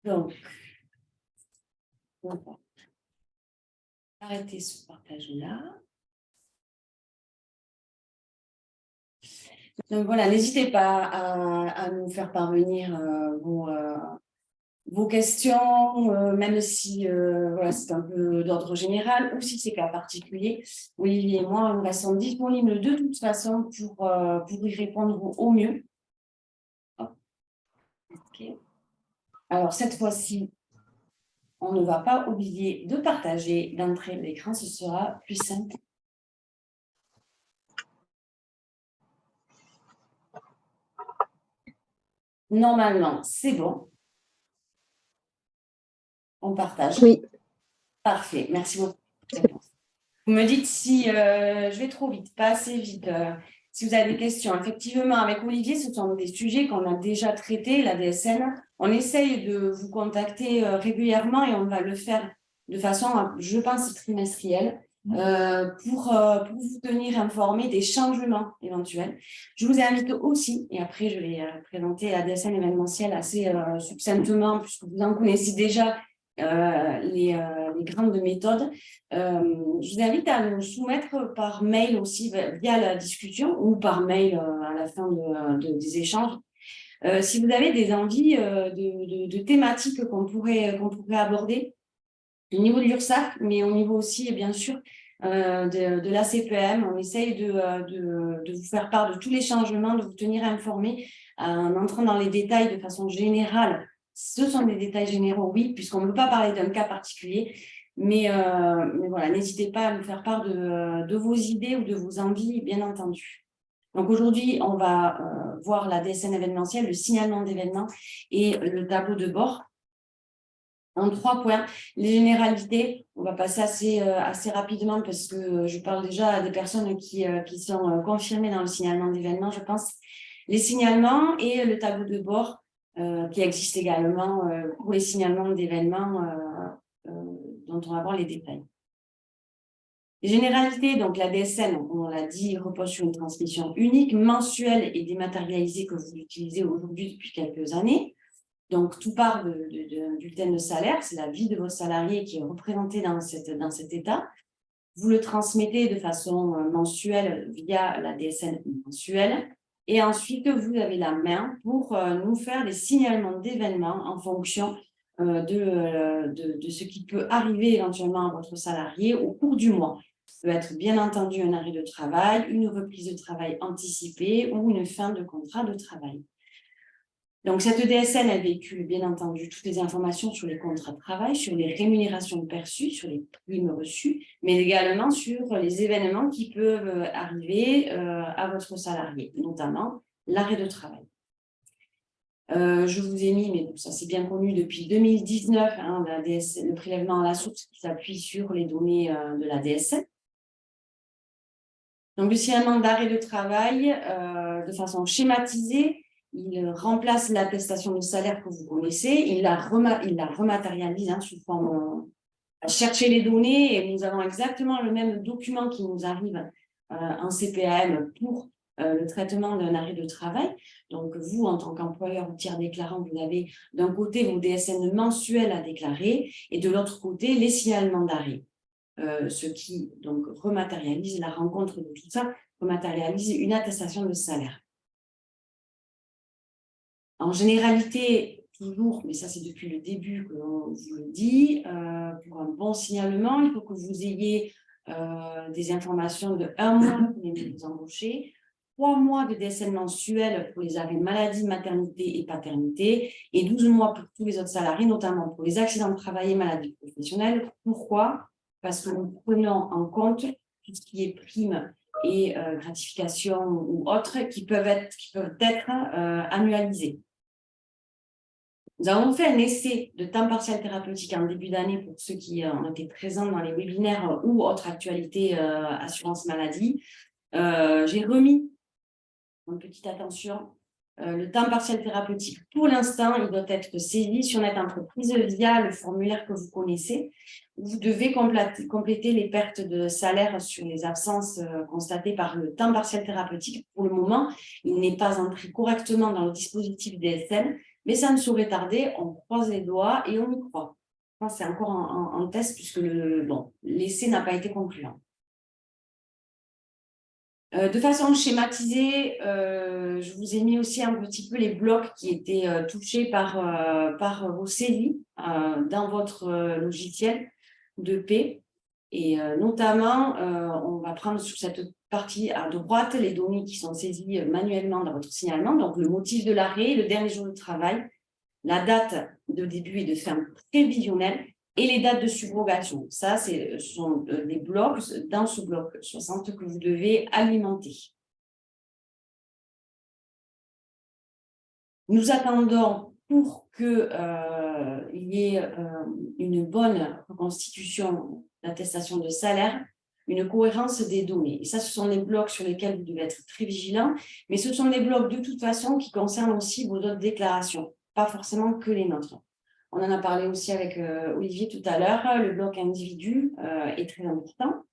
Donc, on va arrêter ce partage-là. Donc voilà, n'hésitez pas à nous faire parvenir vos questions, même si voilà, c'est un peu d'ordre général ou si c'est cas particulier. Olivier et moi, nous restons disponibles de toute façon pour y répondre au mieux. Okay. Alors, cette fois-ci, on ne va pas oublier de partager d'entrée l'écran, ce sera plus simple. Normalement, c'est bon. On partage. Oui. Parfait, merci beaucoup. Vous me dites si je vais trop vite, pas assez vite. Si vous avez des questions, effectivement, avec Olivier, ce sont des sujets qu'on a déjà traités, la DSN. On essaye de vous contacter régulièrement et on va le faire de façon, je pense, trimestrielle pour vous tenir informé des changements éventuels. Je vous invite aussi, et après je vais présenter la DSN événementielle assez succinctement, puisque vous en connaissez déjà les grandes méthodes. Je vous invite à nous soumettre par mail aussi via la discussion ou par mail à la fin des échanges. Si vous avez des envies de thématiques qu'on pourrait aborder au niveau de l'URSSAF, mais au niveau aussi, bien sûr, de la CPM, on essaye de vous faire part de tous les changements, de vous tenir informés en entrant dans les détails de façon générale. Ce sont des détails généraux, oui, puisqu'on ne peut pas parler d'un cas particulier, mais voilà, n'hésitez pas à nous faire part de vos idées ou de vos envies, bien entendu. Donc aujourd'hui, on va voir la DSN événementielle, le signalement d'événements et le tableau de bord. En 3 points, les généralités, on va passer assez rapidement parce que je parle déjà à des personnes qui sont confirmées dans le signalement d'événements, je pense. Les signalements et le tableau de bord qui existe également pour les signalements d'événements dont on va voir les détails. Les généralités, donc la DSN, on l'a dit, repose sur une transmission unique, mensuelle et dématérialisée que vous utilisez aujourd'hui depuis quelques années. Donc, tout part du thème de salaire, c'est la vie de vos salariés qui est représentée dans cet état. Vous le transmettez de façon mensuelle via la DSN mensuelle. Et ensuite, vous avez la main pour nous faire des signalements d'événements en fonction de ce qui peut arriver éventuellement à votre salarié au cours du mois. Ça peut être bien entendu un arrêt de travail, une reprise de travail anticipée ou une fin de contrat de travail. Donc, cette DSN, elle véhicule bien entendu toutes les informations sur les contrats de travail, sur les rémunérations perçues, sur les primes reçues, mais également sur les événements qui peuvent arriver à votre salarié, notamment l'arrêt de travail. Je vous ai mis, mais ça c'est bien connu depuis 2019, hein, le prélèvement à la source qui s'appuie sur les données de la DSN. Donc, le signalement d'arrêt de travail, de façon schématisée, il remplace l'attestation de salaire que vous connaissez, il la rematérialise sous forme à chercher les données et nous avons exactement le même document qui nous arrive en CPAM pour le traitement d'un arrêt de travail. Donc, vous, en tant qu'employeur ou tiers déclarant, vous avez d'un côté vos DSN mensuels à déclarer et de l'autre côté les signalements d'arrêt. Ce qui donc rematérialise la rencontre de tout ça, rematérialise une attestation de salaire. En généralité, toujours, mais ça c'est depuis le début que l'on vous le dit, pour un bon signalement, il faut que vous ayez des informations de 1 mois pour les nouveaux embauchés, 3 mois de DSN mensuel pour les arrêts maladie, maternité et paternité, et 12 mois pour tous les autres salariés, notamment pour les accidents de travail et maladies professionnelles. Pourquoi? Parce que nous prenons en compte tout ce qui est primes et gratifications ou autres qui peuvent être annualisées. Nous avons fait un essai de temps partiel thérapeutique en début d'année pour ceux qui ont été présents dans les webinaires ou autres actualités assurance maladie. J'ai remis une petite attention. Le temps partiel thérapeutique, pour l'instant, il doit être saisi sur notre entreprise via le formulaire que vous connaissez. Vous devez compléter les pertes de salaire sur les absences constatées par le temps partiel thérapeutique. Pour le moment, il n'est pas entré correctement dans le dispositif DSN, mais ça ne saurait tarder. On croise les doigts et on y croit. Je pense que c'est encore en test puisque l'essai n'a pas été concluant. De façon schématisée, je vous ai mis aussi un petit peu les blocs qui étaient touchés par vos saisies dans votre logiciel de paie. Et notamment, on va prendre sur cette partie à droite les données qui sont saisies manuellement dans votre signalement. Donc, le motif de l'arrêt, le dernier jour de travail, la date de début et de fin prévisionnelle, et les dates de subrogation. Ça, ce sont des blocs dans ce bloc 60 que vous devez alimenter. Nous attendons pour qu'il y ait une bonne reconstitution d'attestation de salaire, une cohérence des données. Et ça, ce sont des blocs sur lesquels vous devez être très vigilant, mais ce sont des blocs de toute façon qui concernent aussi vos autres déclarations, pas forcément que les nôtres. On en a parlé aussi avec Olivier tout à l'heure, le bloc individu est très important.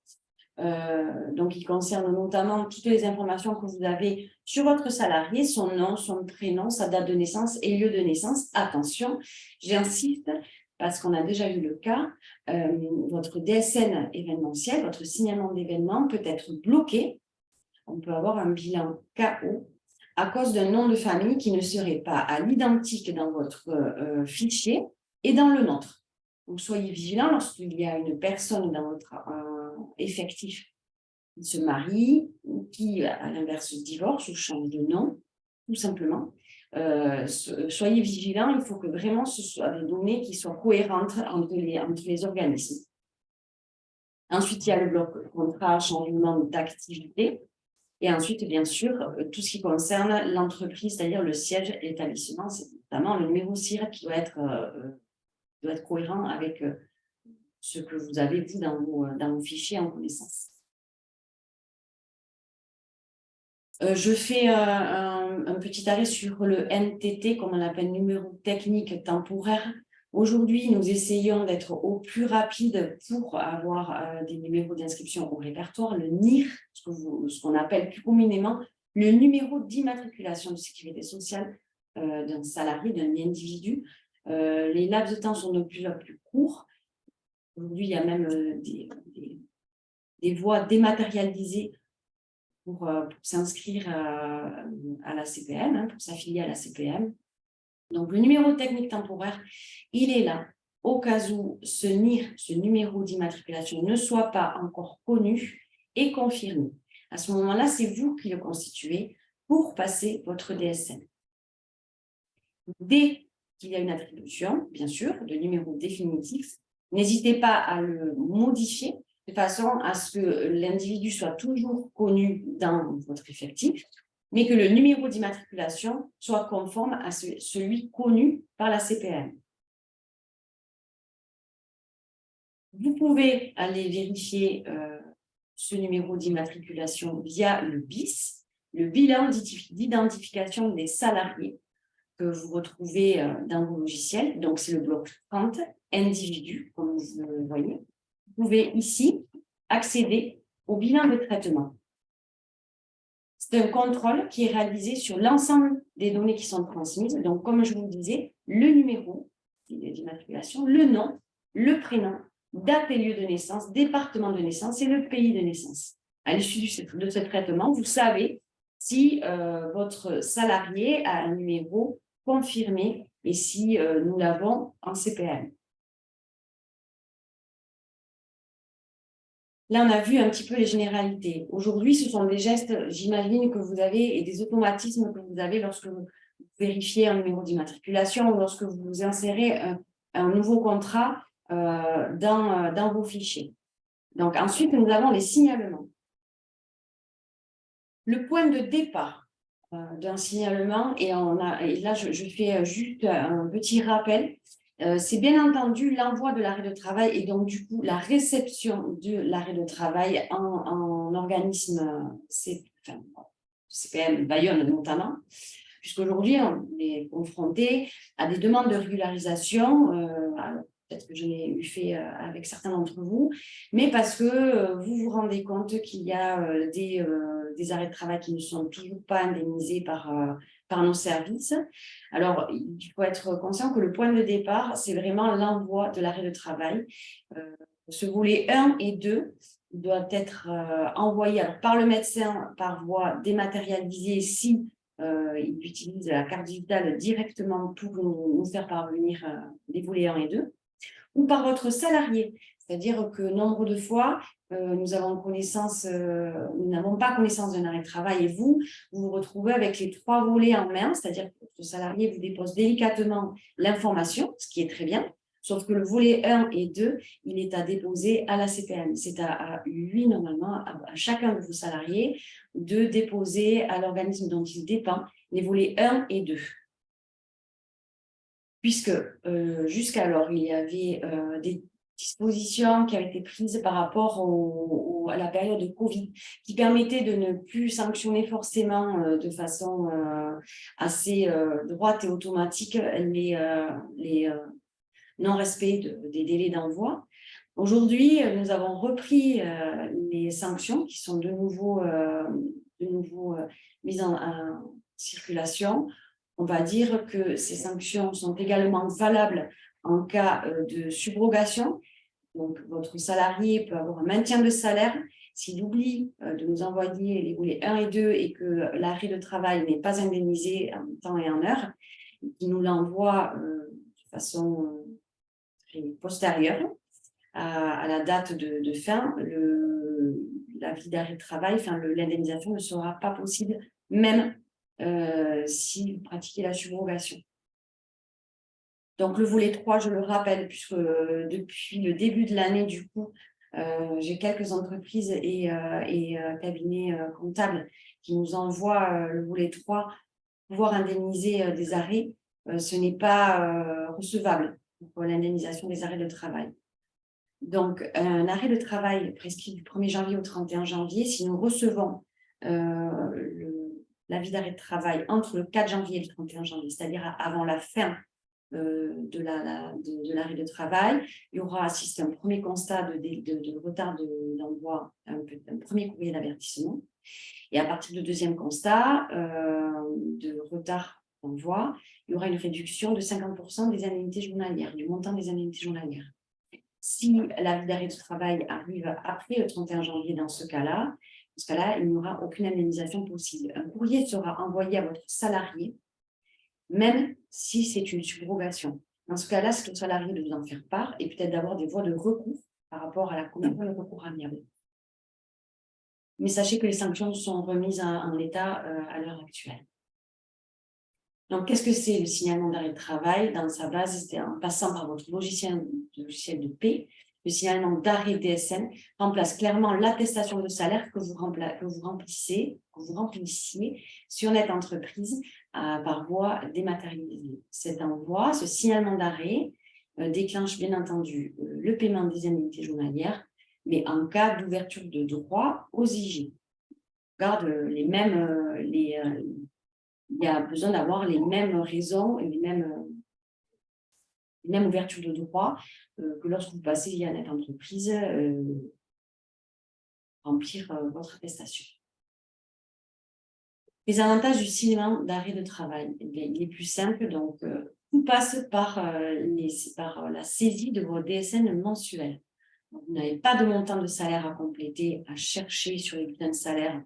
Donc, il concerne notamment toutes les informations que vous avez sur votre salarié, son nom, son prénom, sa date de naissance et lieu de naissance. Attention, j'insiste, parce qu'on a déjà eu le cas, votre DSN événementiel, votre signalement d'événement peut être bloqué. On peut avoir un bilan KO à cause d'un nom de famille qui ne serait pas à l'identique dans votre fichier et dans le nôtre. Donc, soyez vigilants lorsqu'il y a une personne dans votre effectif qui se marie ou qui, à l'inverse, divorce ou change de nom, tout simplement. Soyez vigilants, il faut que vraiment ce soit des données qui soient cohérentes entre les organismes. Ensuite, il y a le bloc contrat, changement d'activité. Et ensuite, bien sûr, tout ce qui concerne l'entreprise, c'est-à-dire le siège et l'établissement, c'est notamment le numéro SIRET qui doit être cohérent avec ce que vous avez, vous, dans vos fichiers en connaissance. Je fais un petit arrêt sur le NTT, comme on l'appelle, numéro technique temporaire. Aujourd'hui, nous essayons d'être au plus rapide pour avoir des numéros d'inscription au répertoire, le NIR, ce qu'on appelle plus communément le numéro d'immatriculation de sécurité sociale d'un salarié, d'un individu. Les laps de temps sont de plus en plus courts. Aujourd'hui, il y a même des voies dématérialisées pour s'inscrire à la CPM, pour s'affilier à la CPM. Donc, le numéro technique temporaire, il est là au cas où ce NIR, ce numéro d'immatriculation, ne soit pas encore connu et confirmé. À ce moment-là, c'est vous qui le constituez pour passer votre DSN. Dès qu'il y a une attribution, bien sûr, de numéro définitif, n'hésitez pas à le modifier de façon à ce que l'individu soit toujours connu dans votre effectif, mais que le numéro d'immatriculation soit conforme à celui connu par la CPM. Vous pouvez aller vérifier ce numéro d'immatriculation via le BIS, le bilan d'identification des salariés que vous retrouvez dans vos logiciels. Donc, c'est le bloc 30, individu, comme vous le voyez. Vous pouvez ici accéder au bilan de traitement. C'est un contrôle qui est réalisé sur l'ensemble des données qui sont transmises. Donc, comme je vous le disais, le numéro d'immatriculation, le nom, le prénom, date et lieu de naissance, département de naissance et le pays de naissance. À l'issue de ce traitement, vous savez si votre salarié a un numéro confirmé et si nous l'avons en CPM. Là, on a vu un petit peu les généralités. Aujourd'hui, ce sont des gestes, j'imagine, que vous avez et des automatismes que vous avez lorsque vous vérifiez un numéro d'immatriculation ou lorsque vous insérez un nouveau contrat dans vos fichiers. Donc, ensuite, nous avons les signalements. Le point de départ d'un signalement, et là, je fais juste un petit rappel. C'est bien entendu l'envoi de l'arrêt de travail et donc du coup la réception de l'arrêt de travail en organisme CPM Bayonne notamment, puisqu'aujourd'hui on est confronté à des demandes de régularisation, peut-être que je l'ai eu fait avec certains d'entre vous, mais parce que vous vous rendez compte qu'il y a des arrêts de travail qui ne sont toujours pas indemnisés par nos services. Alors, il faut être conscient que le point de départ, c'est vraiment l'envoi de l'arrêt de travail. Ce volet 1 et 2 doit être envoyé par le médecin par voie dématérialisée si il utilise la carte digitale directement pour nous faire parvenir les volets 1 et 2, ou par votre salarié. C'est-à-dire que nombre de fois, nous n'avons pas connaissance d'un arrêt de travail et vous vous retrouvez avec les 3 volets en main, c'est-à-dire que votre salarié vous dépose délicatement l'information, ce qui est très bien, Sauf que le volet 1 et 2, il est à déposer à la CPAM. C'est à lui, normalement, à chacun de vos salariés, de déposer à l'organisme dont il dépend les volets 1 et 2. Puisque jusqu'alors, il y avait des dispositions qui avaient été prises par rapport à la période de Covid, qui permettaient de ne plus sanctionner forcément de façon assez droite et automatique les non-respect des délais d'envoi. Aujourd'hui, nous avons repris les sanctions qui sont de nouveau mises en circulation. On va dire que ces sanctions sont également valables en cas de subrogation. Donc, votre salarié peut avoir un maintien de salaire s'il oublie de nous envoyer les volets 1 et 2 et que l'arrêt de travail n'est pas indemnisé en temps et en heure, il nous l'envoie de façon postérieure à la date de fin. L'avis d'arrêt de travail, l'indemnisation ne sera pas possible, même si vous pratiquez la subrogation. Donc, le volet 3, je le rappelle, puisque depuis le début de l'année, du coup, j'ai quelques entreprises et cabinets comptables qui nous envoient le volet 3, pouvoir indemniser des arrêts. Ce n'est pas recevable pour l'indemnisation des arrêts de travail. Donc, un arrêt de travail prescrit du 1er janvier au 31 janvier, si nous recevons l'avis d'arrêt de travail entre le 4 janvier et le 31 janvier, c'est-à-dire avant la fin de l'arrêt de travail, il y aura assisté un premier constat de retard d'envoi, un premier courrier d'avertissement. Et à partir du deuxième constat de retard d'envoi, il y aura une réduction de 50% des indemnités journalières, du montant des indemnités journalières. Si l'avis d'arrêt de travail arrive après le 31 janvier, dans ce cas-là, il n'y aura aucune indemnisation possible. Un courrier sera envoyé à votre salarié, même si c'est une subrogation. Dans ce cas-là, c'est au salarié de vous en faire part et peut-être d'avoir des voies de recours par rapport à la commission de recours amiable. Mais sachez que les sanctions sont remises en l'état à l'heure actuelle. Donc, qu'est-ce que c'est le signalement d'arrêt de travail? Dans sa base, c'est en passant par votre logiciel de paie, le signalement d'arrêt DSN remplace clairement l'attestation de salaire que vous remplissiez sur Net Entreprise par voie dématérialisée. Cet envoi, ce signalement d'arrêt déclenche bien entendu le paiement des indemnités journalières, mais en cas d'ouverture de droit aux IG. Garde les mêmes, il y a besoin d'avoir les mêmes raisons et les mêmes ouvertures de droit que lorsque vous passez via Net Entreprise remplir votre attestation. Les avantages du signalement d'arrêt de travail, il est plus simple, donc tout passe par la saisie de vos DSN mensuels. Donc, vous n'avez pas de montant de salaire à compléter, à chercher sur les bulletins de salaire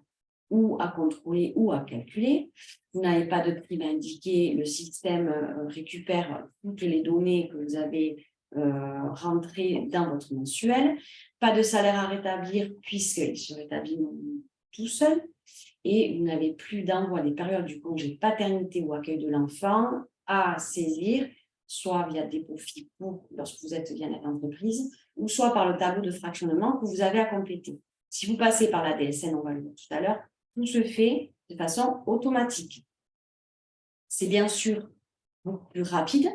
ou à contrôler ou à calculer. Vous n'avez pas de prime à indiquer. Le système récupère toutes les données que vous avez rentrées dans votre mensuel. Pas de salaire à rétablir puisqu'il se rétablit tout seul. Et vous n'avez plus d'envoi des périodes du congé paternité ou accueil de l'enfant à saisir, soit via dépôt FIPO lorsque vous êtes via Net Entreprise, ou soit par le tableau de fractionnement que vous avez à compléter. Si vous passez par la DSN, on va le voir tout à l'heure, tout se fait de façon automatique. C'est bien sûr beaucoup plus rapide,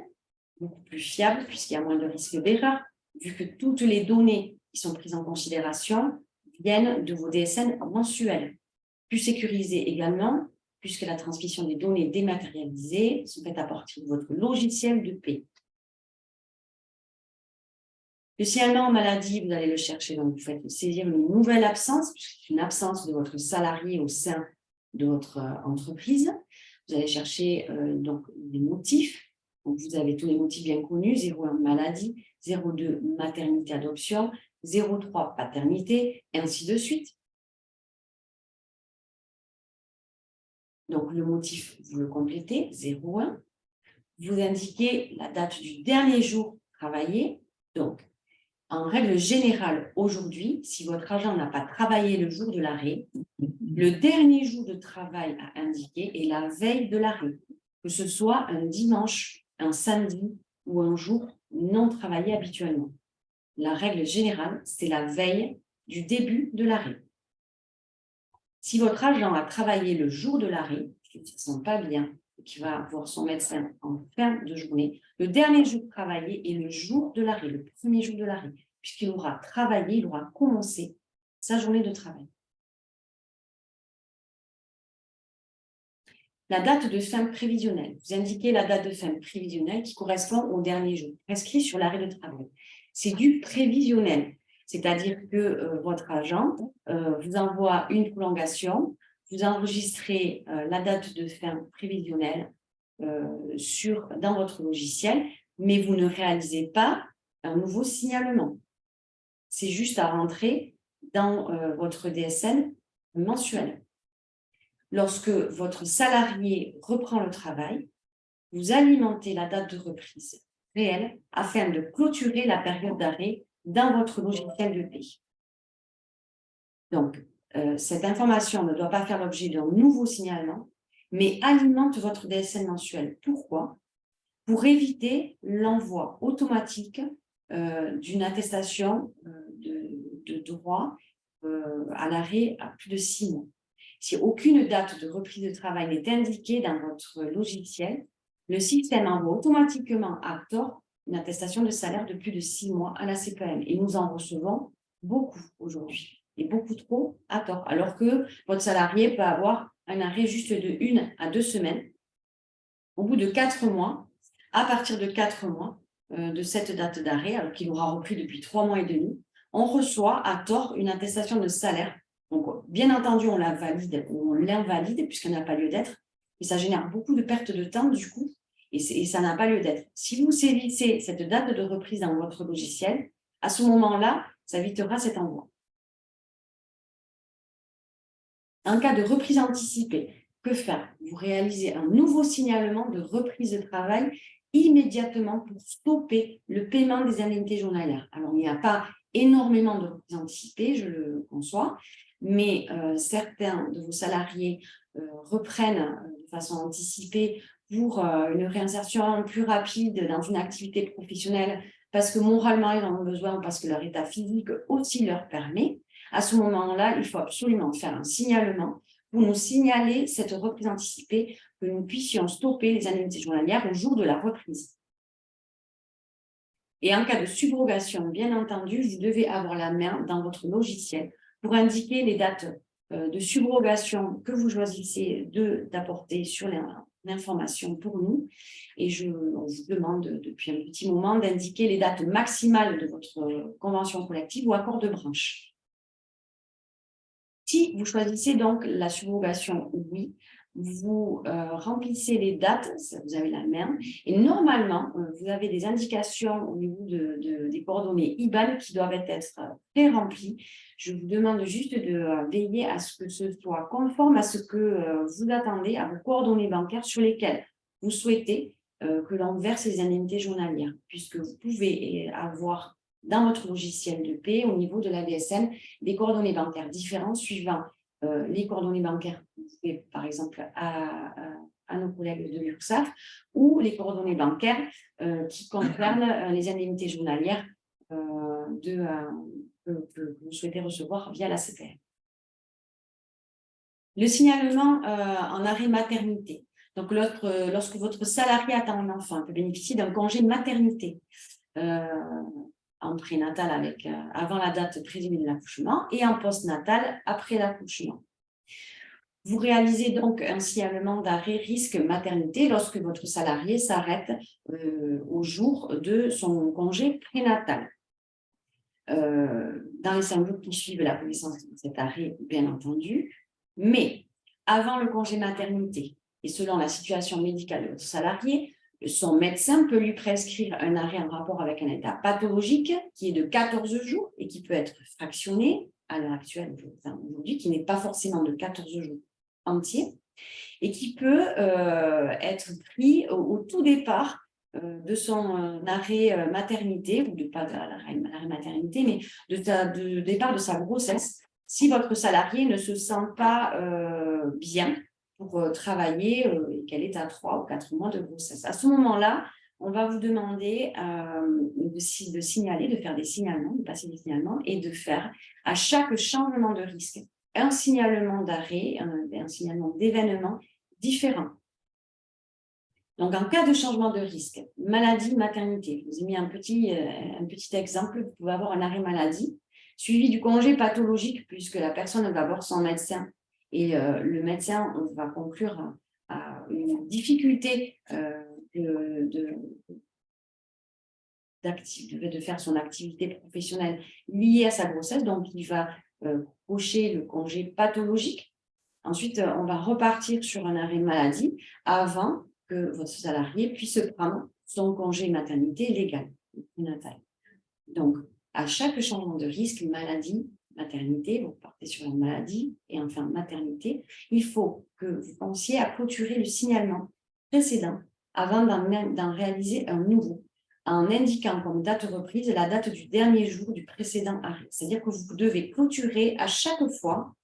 beaucoup plus fiable, puisqu'il y a moins de risque d'erreur, vu que toutes les données qui sont prises en considération viennent de vos DSN mensuels. Plus sécurisé également, puisque la transmission des données dématérialisées sont faites à partir de votre logiciel de paie. Le signalement en maladie, vous allez le chercher, donc vous faites saisir une nouvelle absence, puisque c'est une absence de votre salarié au sein de votre entreprise. Vous allez chercher donc des motifs. Donc vous avez tous les motifs bien connus, 0,1 maladie, 0,2 maternité adoption, 0,3 paternité, et ainsi de suite. Donc le motif, vous le complétez, 0,1. Vous indiquez la date du dernier jour travaillé. Donc, en règle générale, aujourd'hui, si votre agent n'a pas travaillé le jour de l'arrêt, le dernier jour de travail à indiquer est la veille de l'arrêt, que ce soit un dimanche, un samedi ou un jour non travaillé habituellement. La règle générale, c'est la veille du début de l'arrêt. Si votre agent a travaillé le jour de l'arrêt, qui ne se sent pas bien, qui va voir son médecin en fin de journée, le dernier jour travaillé est le jour de l'arrêt, le premier jour de l'arrêt, puisqu'il aura travaillé, il aura commencé sa journée de travail. La date de fin prévisionnelle. Vous indiquez la date de fin prévisionnelle qui correspond au dernier jour, prescrit sur l'arrêt de travail. C'est du prévisionnel, c'est-à-dire que votre agent vous envoie une prolongation, vous enregistrez la date de fin prévisionnelle dans votre logiciel, mais vous ne réalisez pas un nouveau signalement. C'est juste à rentrer dans votre DSN mensuel. Lorsque votre salarié reprend le travail, vous alimentez la date de reprise réelle afin de clôturer la période d'arrêt dans votre logiciel de paie. Donc, cette information ne doit pas faire l'objet d'un nouveau signalement, mais alimente votre DSN mensuel. Pourquoi? Pour éviter l'envoi automatique d'une attestation de droit à l'arrêt à plus de 6 mois. Si aucune date de reprise de travail n'est indiquée dans votre logiciel, le système envoie automatiquement à tort une attestation de salaire de plus de 6 mois à la CPAM. Et nous en recevons beaucoup aujourd'hui, et beaucoup trop à tort. Alors que votre salarié peut avoir un arrêt juste de 1 à 2 semaines. Au bout de 4 mois, à partir de 4 mois de cette date d'arrêt, alors qu'il aura repris depuis 3 mois et demi, on reçoit à tort une attestation de salaire. Donc, bien entendu, on la valide ou on l'invalide puisqu'elle n'a pas lieu d'être. Et ça génère beaucoup de pertes de temps, du coup, et ça n'a pas lieu d'être. Si vous saisissez cette date de reprise dans votre logiciel, à ce moment-là, ça évitera cet envoi. En cas de reprise anticipée, que faire? Vous réalisez un nouveau signalement de reprise de travail immédiatement pour stopper le paiement des indemnités journalières. Alors, il n'y a pas énormément de reprises anticipées, je le conçois, mais certains de vos salariés reprennent de façon anticipée pour une réinsertion plus rapide dans une activité professionnelle parce que moralement ils en ont besoin ou parce que leur état physique aussi leur permet. À ce moment-là, il faut absolument faire un signalement pour nous signaler cette reprise anticipée, que nous puissions stopper les indemnités journalières au jour de la reprise. Et en cas de subrogation, bien entendu, vous devez avoir la main dans votre logiciel pour indiquer les dates de subrogation que vous choisissez d'apporter sur l'information pour nous. Et on vous demande depuis un petit moment d'indiquer les dates maximales de votre convention collective ou accord de branche. Si vous choisissez donc la subrogation, oui, vous remplissez les dates, vous avez la main, et normalement, vous avez des indications au niveau des coordonnées IBAN qui doivent être pré-remplies. Je vous demande juste de veiller à ce que ce soit conforme à ce que vous attendez, à vos coordonnées bancaires sur lesquelles vous souhaitez que l'on verse les indemnités journalières, puisque vous pouvez avoir dans votre logiciel de paie, au niveau de la DSN, des coordonnées bancaires différentes suivant les coordonnées bancaires, par exemple, à nos collègues de l'URSSAF, ou les coordonnées bancaires qui concernent les indemnités journalières que vous souhaitez recevoir via la CPM. Le signalement en arrêt maternité. Donc, lorsque votre salarié attend un enfant, peut bénéficier d'un congé maternité en prénatal avant la date présumée de l'accouchement et en postnatal après l'accouchement. Vous réalisez donc un signalement d'arrêt risque maternité lorsque votre salarié s'arrête au jour de son congé prénatal. Dans les 5 jours qui suivent la connaissance de cet arrêt, bien entendu, mais avant le congé maternité et selon la situation médicale de votre salarié, son médecin peut lui prescrire un arrêt en rapport avec un état pathologique qui est de 14 jours et qui peut être fractionné à l'heure actuelle, aujourd'hui, qui n'est pas forcément de 14 jours entiers et qui peut être pris au tout départ de son arrêt maternité, ou pas de l'arrêt maternité, mais de départ de sa grossesse, si votre salarié ne se sent pas bien pour travailler et qu'elle est à 3 ou 4 mois de grossesse. À ce moment-là, on va vous demander de signaler, de faire des signalements, de passer des signalements et de faire à chaque changement de risque un signalement d'arrêt, un signalement d'événement différent. Donc, en cas de changement de risque, maladie, maternité, je vous ai mis un petit exemple, vous pouvez avoir un arrêt maladie, suivi du congé pathologique, puisque la personne va voir son médecin et le médecin va conclure à une difficulté de faire son activité professionnelle liée à sa grossesse, donc il va cocher le congé pathologique. Ensuite, on va repartir sur un arrêt maladie avant que votre salarié puisse prendre son congé maternité légal, prénatal. Donc, à chaque changement de risque, maladie, maternité, vous partez sur une maladie et enfin maternité, il faut que vous pensiez à clôturer le signalement précédent avant d'en réaliser un nouveau, en indiquant comme date reprise la date du dernier jour du précédent arrêt. C'est-à-dire que vous devez clôturer à chaque fois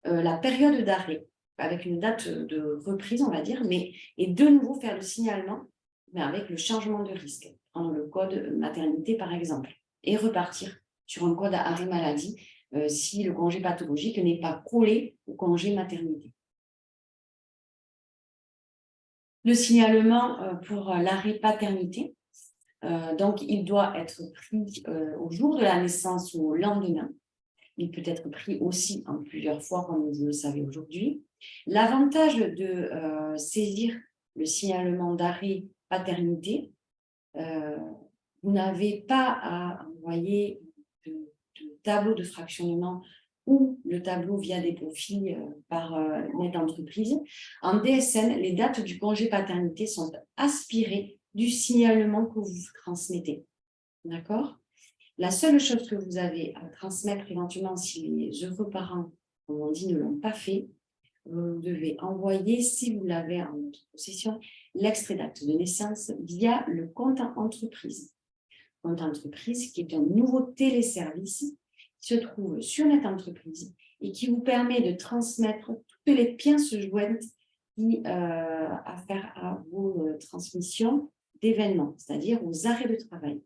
la période d'arrêt avec une date de reprise, on va dire, et de nouveau faire le signalement, mais avec le changement de risque. Prendre le code maternité, par exemple, et repartir sur un code arrêt maladie si le congé pathologique n'est pas collé au congé maternité. Le signalement pour l'arrêt paternité, donc il doit être pris au jour de la naissance ou au lendemain. Il peut être pris aussi en plusieurs fois, comme vous le savez aujourd'hui. L'avantage de saisir le signalement d'arrêt paternité, vous n'avez pas à envoyer de tableau de fractionnement ou le tableau via des profils par net entreprise. En DSN, les dates du congé paternité sont aspirées du signalement que vous transmettez. D'accord ? La seule chose que vous avez à transmettre éventuellement si les heureux parents, comme on dit, ne l'ont pas fait, vous devez envoyer, si vous l'avez en votre possession, l'extrait d'acte de naissance via le compte entreprise. Compte entreprise qui est un nouveau téléservice qui se trouve sur Net Entreprise et qui vous permet de transmettre toutes les pièces jointes qui à faire à vos transmissions d'événements, c'est-à-dire aux arrêts de travail.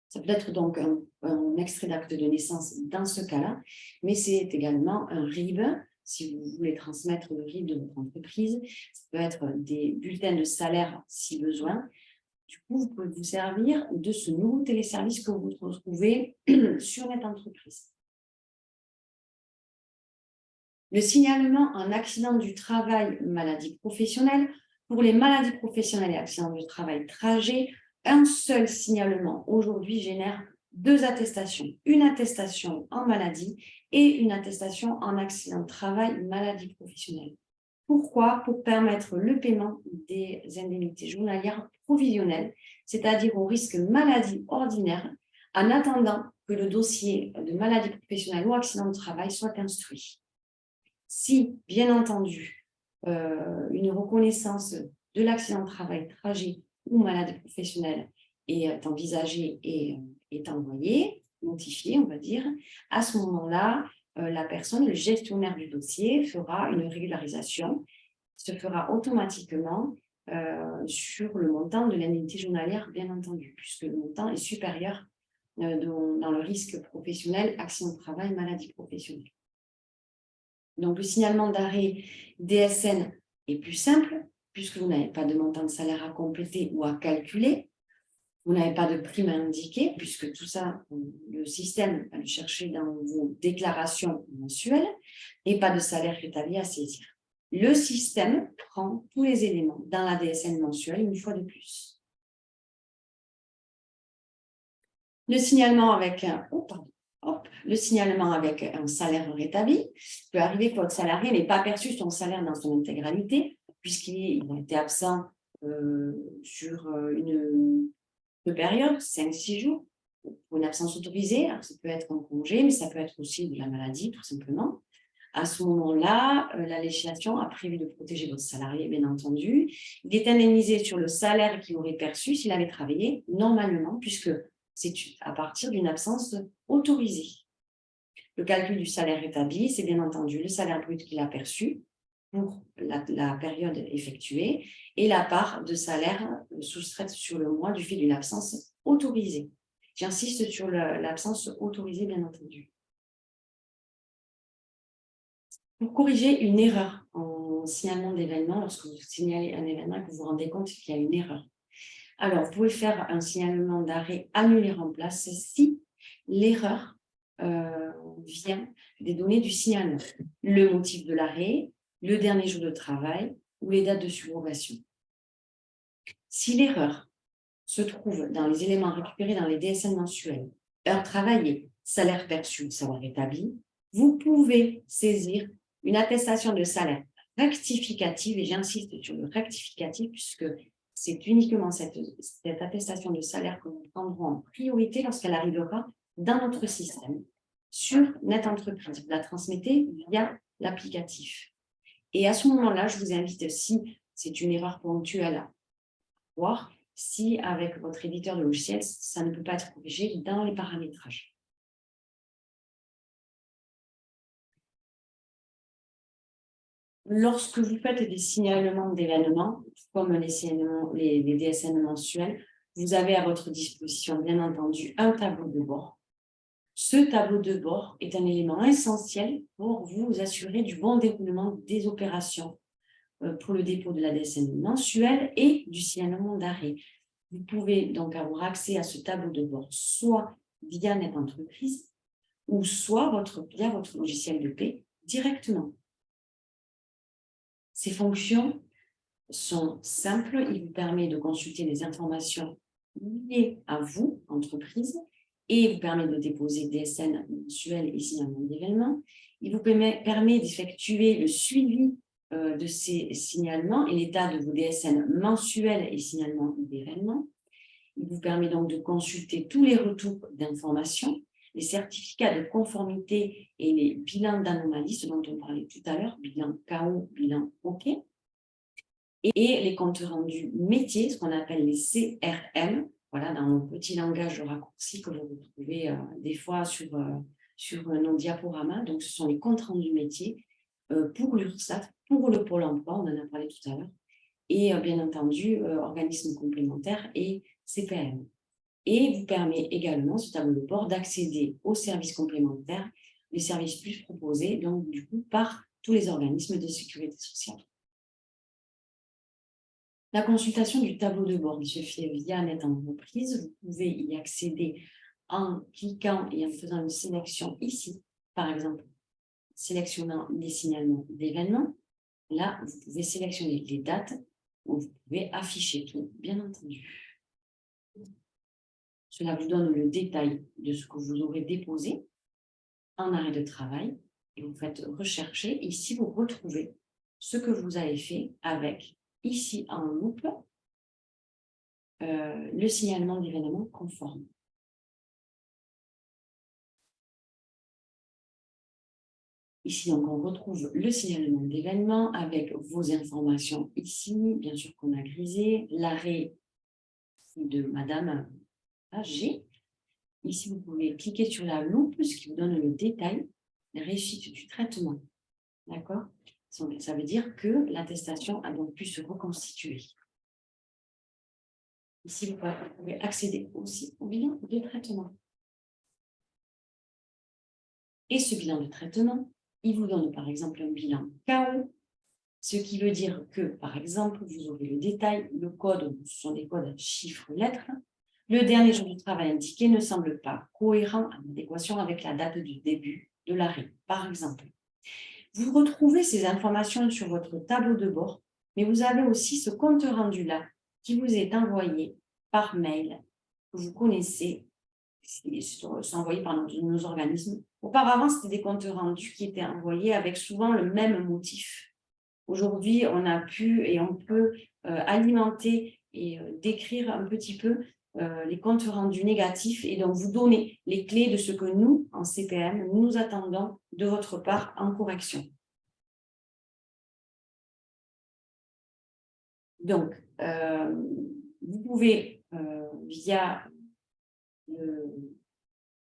Ça peut être donc un extrait d'acte de naissance dans ce cas-là, mais c'est également un RIB, si vous voulez transmettre le RIB de votre entreprise. Ça peut être des bulletins de salaire si besoin. Du coup, vous pouvez vous servir de ce nouveau téléservice que vous retrouvez sur Net Entreprise. Le signalement en accident du travail, maladie professionnelle. Pour les maladies professionnelles et accidents du travail, trajet, un seul signalement aujourd'hui génère 2 attestations. Une attestation en maladie et une attestation en accident de travail, maladie professionnelle. Pourquoi ? Pour permettre le paiement des indemnités journalières provisionnelles, c'est-à-dire au risque maladie ordinaire, en attendant que le dossier de maladie professionnelle ou accident de travail soit instruit. Si, bien entendu, une reconnaissance de l'accident de travail, trajet ou maladie professionnelle est envisagée et est envoyée, notifiée, on va dire, à ce moment-là, la personne, le gestionnaire du dossier, fera une régularisation, se fera automatiquement sur le montant de l'indemnité journalière, bien entendu, puisque le montant est supérieur dans le risque professionnel, accident de travail, maladie professionnelle. Donc, le signalement d'arrêt DSN est plus simple, puisque vous n'avez pas de montant de salaire à compléter ou à calculer. Vous n'avez pas de prime à indiquer, puisque tout ça, le système va le chercher dans vos déclarations mensuelles, et pas de salaire rétabli à saisir. Le système prend tous les éléments dans la DSN mensuelle une fois de plus. Le signalement avec le signalement avec un salaire rétabli. Il peut arriver que votre salarié n'ait pas perçu son salaire dans son intégralité, puisqu'il a été absent sur une période, 5-6 jours, pour une absence autorisée. Alors, ça peut être un congé, mais ça peut être aussi de la maladie, tout simplement. À ce moment-là, la législation a prévu de protéger votre salarié, bien entendu. Il est indemnisé sur le salaire qu'il aurait perçu s'il avait travaillé normalement, puisque c'est à partir d'une absence autorisée. Le calcul du salaire établi, c'est bien entendu le salaire brut qu'il a perçu, pour la période effectuée et la part de salaire soustraite sur le mois du fait d'une absence autorisée. J'insiste sur l'absence autorisée, bien entendu. Pour corriger une erreur en signalement d'événement, lorsque vous signalez un événement et que vous vous rendez compte qu'il y a une erreur. Alors, vous pouvez faire un signalement d'arrêt annulé en place si l'erreur vient des données du signalement, le motif de l'arrêt, le dernier jour de travail ou les dates de subrogation. Si l'erreur se trouve dans les éléments récupérés dans les DSN mensuels, heures travaillées, salaire perçu, salaire établi, vous pouvez saisir une attestation de salaire rectificative, et j'insiste sur le rectificatif puisque c'est uniquement cette attestation de salaire que nous prendrons en priorité lorsqu'elle arrivera dans notre système sur NetEntreprise. Vous la transmettez via l'applicatif. Et à ce moment-là, je vous invite, si c'est une erreur ponctuelle, à voir si avec votre éditeur de logiciel, ça ne peut pas être corrigé dans les paramétrages. Lorsque vous faites des signalements d'événements, comme les DSN mensuels, vous avez à votre disposition, bien entendu, un tableau de bord. Ce tableau de bord est un élément essentiel pour vous assurer du bon déroulement des opérations pour le dépôt de la DSN mensuelle et du signalement d'arrêt. Vous pouvez donc avoir accès à ce tableau de bord soit via NetEntreprise ou soit via votre logiciel de paie directement. Ces fonctions sont simples. Il vous permet de consulter les informations liées à vous, entreprise, et vous permet de déposer DSN mensuel et signalement d'événements. Il vous permet d'effectuer le suivi de ces signalements et l'état de vos DSN mensuels et signalements d'événements. Il vous permet donc de consulter tous les retours d'informations, les certificats de conformité et les bilans d'anomalies, ce dont on parlait tout à l'heure, bilan KO, bilan OK, et les comptes rendus métiers, ce qu'on appelle les CRM, voilà, dans le petit langage de raccourci que vous retrouvez des fois sur nos diaporamas. Donc, ce sont les comptes rendus métiers pour l'URSSAF, pour le Pôle emploi, on en a parlé tout à l'heure, et bien entendu, organismes complémentaires et CPM. Et vous permet également, ce tableau de bord, d'accéder aux services complémentaires, les services plus proposés, donc du coup, par tous les organismes de sécurité sociale. La consultation du tableau de bord se fait via NetEntreprise. Vous pouvez y accéder en cliquant et en faisant une sélection ici, par exemple, sélectionnant les signalements d'événements. Là, vous pouvez sélectionner les dates ou vous pouvez afficher tout, bien entendu. Cela vous donne le détail de ce que vous aurez déposé en arrêt de travail et vous faites rechercher. Ici, vous retrouvez ce que vous avez fait avec, ici en loupe, le signalement d'événements conforme. Ici, donc, on retrouve le signalement d'événements avec vos informations ici, bien sûr qu'on a grisé, l'arrêt de Madame G. Ici, vous pouvez cliquer sur la loupe, ce qui vous donne le détail des réussites du traitement. D'accord? Ça veut dire que l'attestation a donc pu se reconstituer. Ici, vous pouvez accéder aussi au bilan de traitement. Et ce bilan de traitement, il vous donne par exemple un bilan KO, ce qui veut dire que, par exemple, vous aurez le détail, le code, ce sont des codes chiffres, lettres. Le dernier jour du travail indiqué ne semble pas cohérent en adéquation avec la date du début de l'arrêt, par exemple. Vous retrouvez ces informations sur votre tableau de bord, mais vous avez aussi ce compte rendu-là qui vous est envoyé par mail, que vous connaissez, c'est envoyé par nos organismes. Auparavant, c'était des comptes rendus qui étaient envoyés avec souvent le même motif. Aujourd'hui, on a pu et on peut alimenter et décrire un petit peu les comptes rendus négatifs et donc vous donner les clés de ce que nous, en CPM, nous attendons de votre part en correction. Donc, vous pouvez, via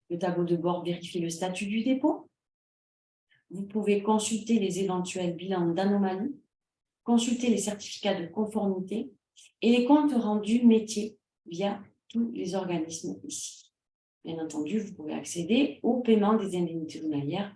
le tableau de bord, vérifier le statut du dépôt. vous pouvez consulter les éventuels bilans d'anomalies, consulter les certificats de conformité et les comptes rendus métiers via tous les organismes ici. Bien entendu, vous pouvez accéder au paiement des indemnités journalières,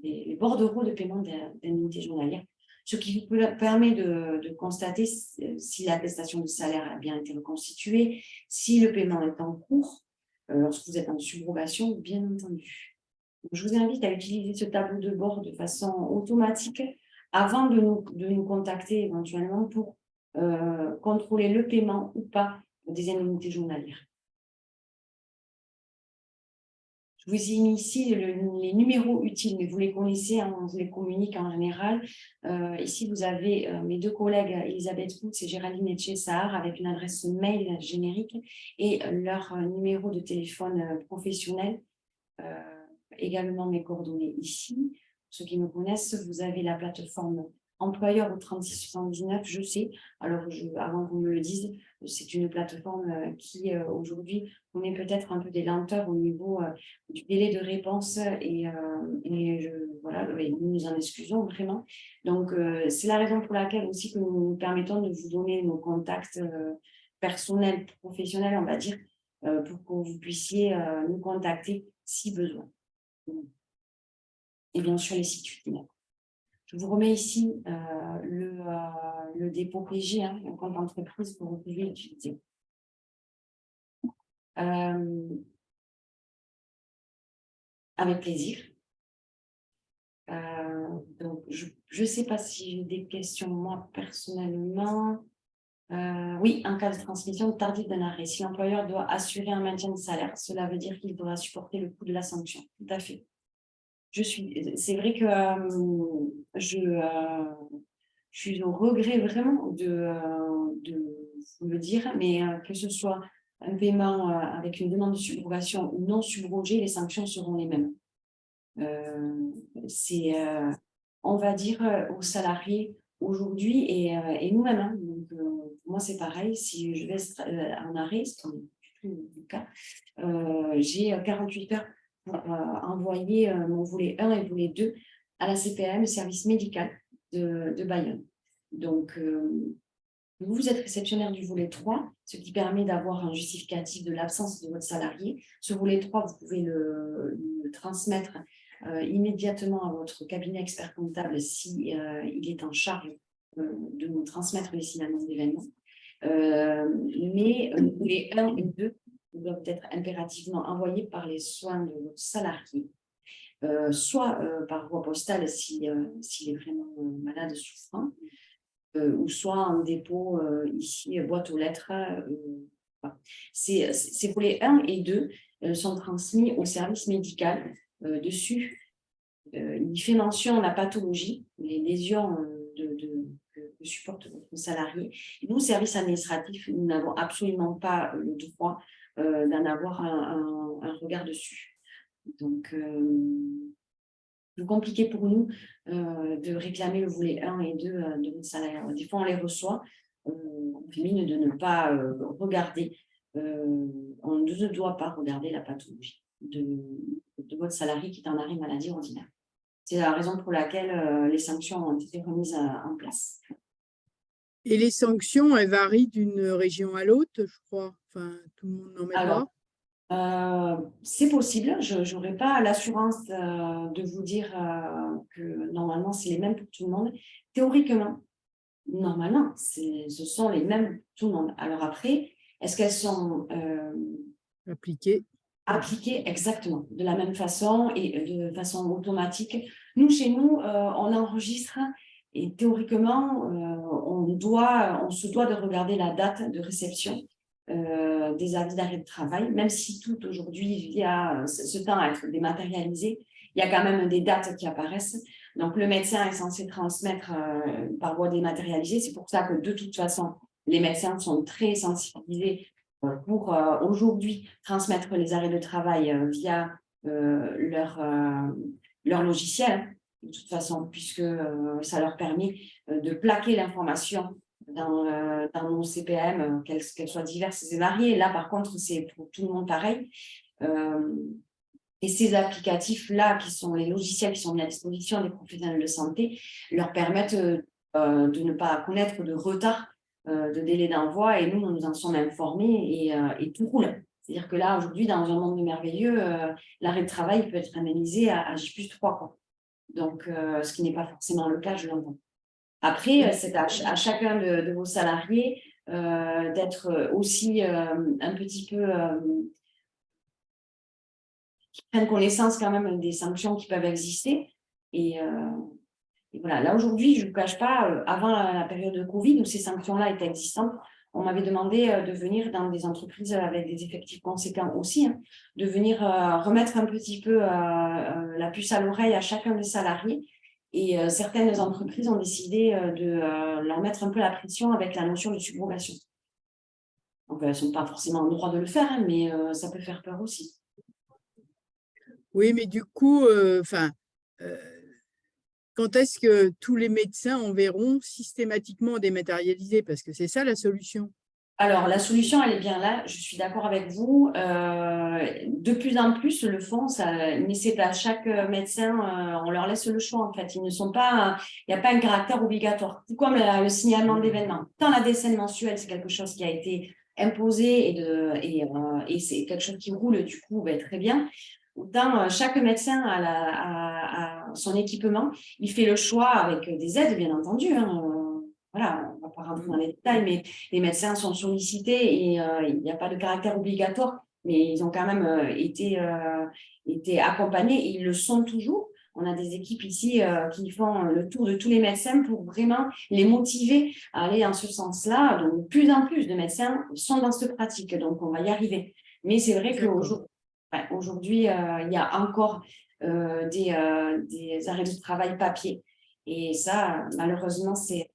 les bordereaux de paiement des indemnités journalières, ce qui vous permet de constater si l'attestation de salaire a bien été reconstituée, si le paiement est en cours, lorsque vous êtes en subrogation, bien entendu. Donc, je vous invite à utiliser ce tableau de bord de façon automatique avant de nous contacter éventuellement pour contrôler le paiement ou pas des indemnités journalières. Je vous ai mis ici les numéros utiles, mais vous les connaissez, hein, on vous les communique en général. Ici, vous avez mes deux collègues, Elisabeth Koutz et Géraldine Etchessar, avec une adresse mail générique et leur numéro de téléphone professionnel. Également mes coordonnées ici. Pour ceux qui me connaissent, vous avez la plateforme employeur au 3679, je sais. Alors, avant que vous me le disiez, c'est une plateforme qui, aujourd'hui, connaît peut-être un peu des lenteurs au niveau du délai de réponse et nous nous en excusons vraiment. Donc, c'est la raison pour laquelle aussi que nous nous permettons de vous donner nos contacts personnels, professionnels, on va dire, pour que vous puissiez nous contacter si besoin. Et bien sûr, les sites web. Je vous remets ici le dépôt PG, hein, le compte entreprise que vous pouvez utiliser. Avec plaisir. Donc, je ne sais pas si j'ai des questions, moi, personnellement. Oui, en cas de transmission tardive d'un arrêt, si l'employeur doit assurer un maintien de salaire, cela veut dire qu'il devra supporter le coût de la sanction. Tout à fait. C'est vrai que je suis au regret vraiment de vous le dire, mais que ce soit un paiement avec une demande de subrogation ou non subrogée, les sanctions seront les mêmes. On va dire, aux salariés aujourd'hui et nous-mêmes. Hein, donc, pour moi, c'est pareil. Si je vais en arrêt, ce qui n'est plus le cas, j'ai 48 heures pour envoyer mon volet 1 et volet 2 à la CPAM, service médical de Bayonne. Donc, vous êtes réceptionnaire du volet 3, ce qui permet d'avoir un justificatif de l'absence de votre salarié. Ce volet 3, vous pouvez le transmettre immédiatement à votre cabinet expert comptable si il est en charge de nous transmettre les signalements d'événements. Mais le volet 1 et 2 doivent être impérativement envoyés par les soins de votre salarié, soit par voie postale s'il est vraiment malade, souffrant, ou soit en dépôt ici, boîte aux lettres. Ces volets 1 et 2 sont transmis au service médical. Dessus, il fait mention de la pathologie, les lésions que supporte votre salarié. Et nous, service administratif, nous n'avons absolument pas le droit d'en avoir un regard dessus. Donc, plus compliqué pour nous de réclamer le volet 1 et 2 de notre salaire. Des fois, on les reçoit, on fait mine de ne pas regarder, on ne doit pas regarder la pathologie de votre salarié qui est en arrêt maladie ordinaire. C'est la raison pour laquelle les sanctions ont été remises en place. Et les sanctions, elles varient d'une région à l'autre, je crois. Enfin, tout le monde n'en met pas. C'est possible. Je n'aurai pas l'assurance de vous dire que normalement, c'est les mêmes pour tout le monde. Théoriquement, normalement, ce sont les mêmes pour tout le monde. Alors après, est-ce qu'elles sont Appliquées exactement de la même façon et de façon automatique? Nous, chez nous, on enregistre et théoriquement, on se doit de regarder la date de réception des avis d'arrêt de travail, même si tout aujourd'hui, via ce temps à être dématérialisé, il y a quand même des dates qui apparaissent. Donc, le médecin est censé transmettre par voie dématérialisée. C'est pour ça que, de toute façon, les médecins sont très sensibilisés pour aujourd'hui transmettre les arrêts de travail via leur logiciel, de toute façon, puisque ça leur permet de plaquer l'information dans nos CPM, qu'elles soient diverses et variées. Là, par contre, c'est pour tout le monde pareil. Et ces applicatifs-là, qui sont les logiciels qui sont mis à disposition des professionnels de santé, leur permettent de ne pas connaître de retard de délai d'envoi. Et nous en sommes informés et tout roule. C'est-à-dire que là, aujourd'hui, dans un monde merveilleux, l'arrêt de travail peut être indemnisé à J+3, quoi. Donc, ce qui n'est pas forcément le cas, je l'entends. Après, c'est à chacun de vos salariés d'être aussi un petit peu... qui prennent connaissance quand même des sanctions qui peuvent exister. Et voilà, là aujourd'hui, je ne vous cache pas, avant la période de Covid, où ces sanctions-là étaient existantes, on m'avait demandé de venir dans des entreprises avec des effectifs conséquents aussi, hein, de venir remettre un petit peu la puce à l'oreille à chacun des salariés. Et certaines entreprises ont décidé de leur mettre un peu la pression avec la notion de subrogation. Donc, elles ne sont pas forcément en droit de le faire, hein, mais ça peut faire peur aussi. Oui, mais du coup, quand est-ce que tous les médecins enverront systématiquement dématérialisé? Parce que c'est ça la solution. Alors, la solution, elle est bien là. Je suis d'accord avec vous. De plus en plus le font, mais c'est à chaque médecin, on leur laisse le choix en fait. Ils ne sont pas, il n'y a pas un caractère obligatoire. Tout comme le signalement d'événements. Tant la DSN mensuelle, c'est quelque chose qui a été imposé et c'est quelque chose qui roule du coup très bien. Autant chaque médecin a son équipement, il fait le choix avec des aides, bien entendu. Hein. Voilà, on ne va pas rentrer dans les détails, mais les médecins sont sollicités et il n'y a pas de caractère obligatoire, mais ils ont quand même été accompagnés et ils le sont toujours. On a des équipes ici qui font le tour de tous les médecins pour vraiment les motiver à aller dans ce sens-là. Donc, de plus en plus de médecins sont dans cette pratique, donc on va y arriver. Mais c'est vrai qu'aujourd'hui, il y a encore des arrêts de travail papier. Et ça, malheureusement, c'est...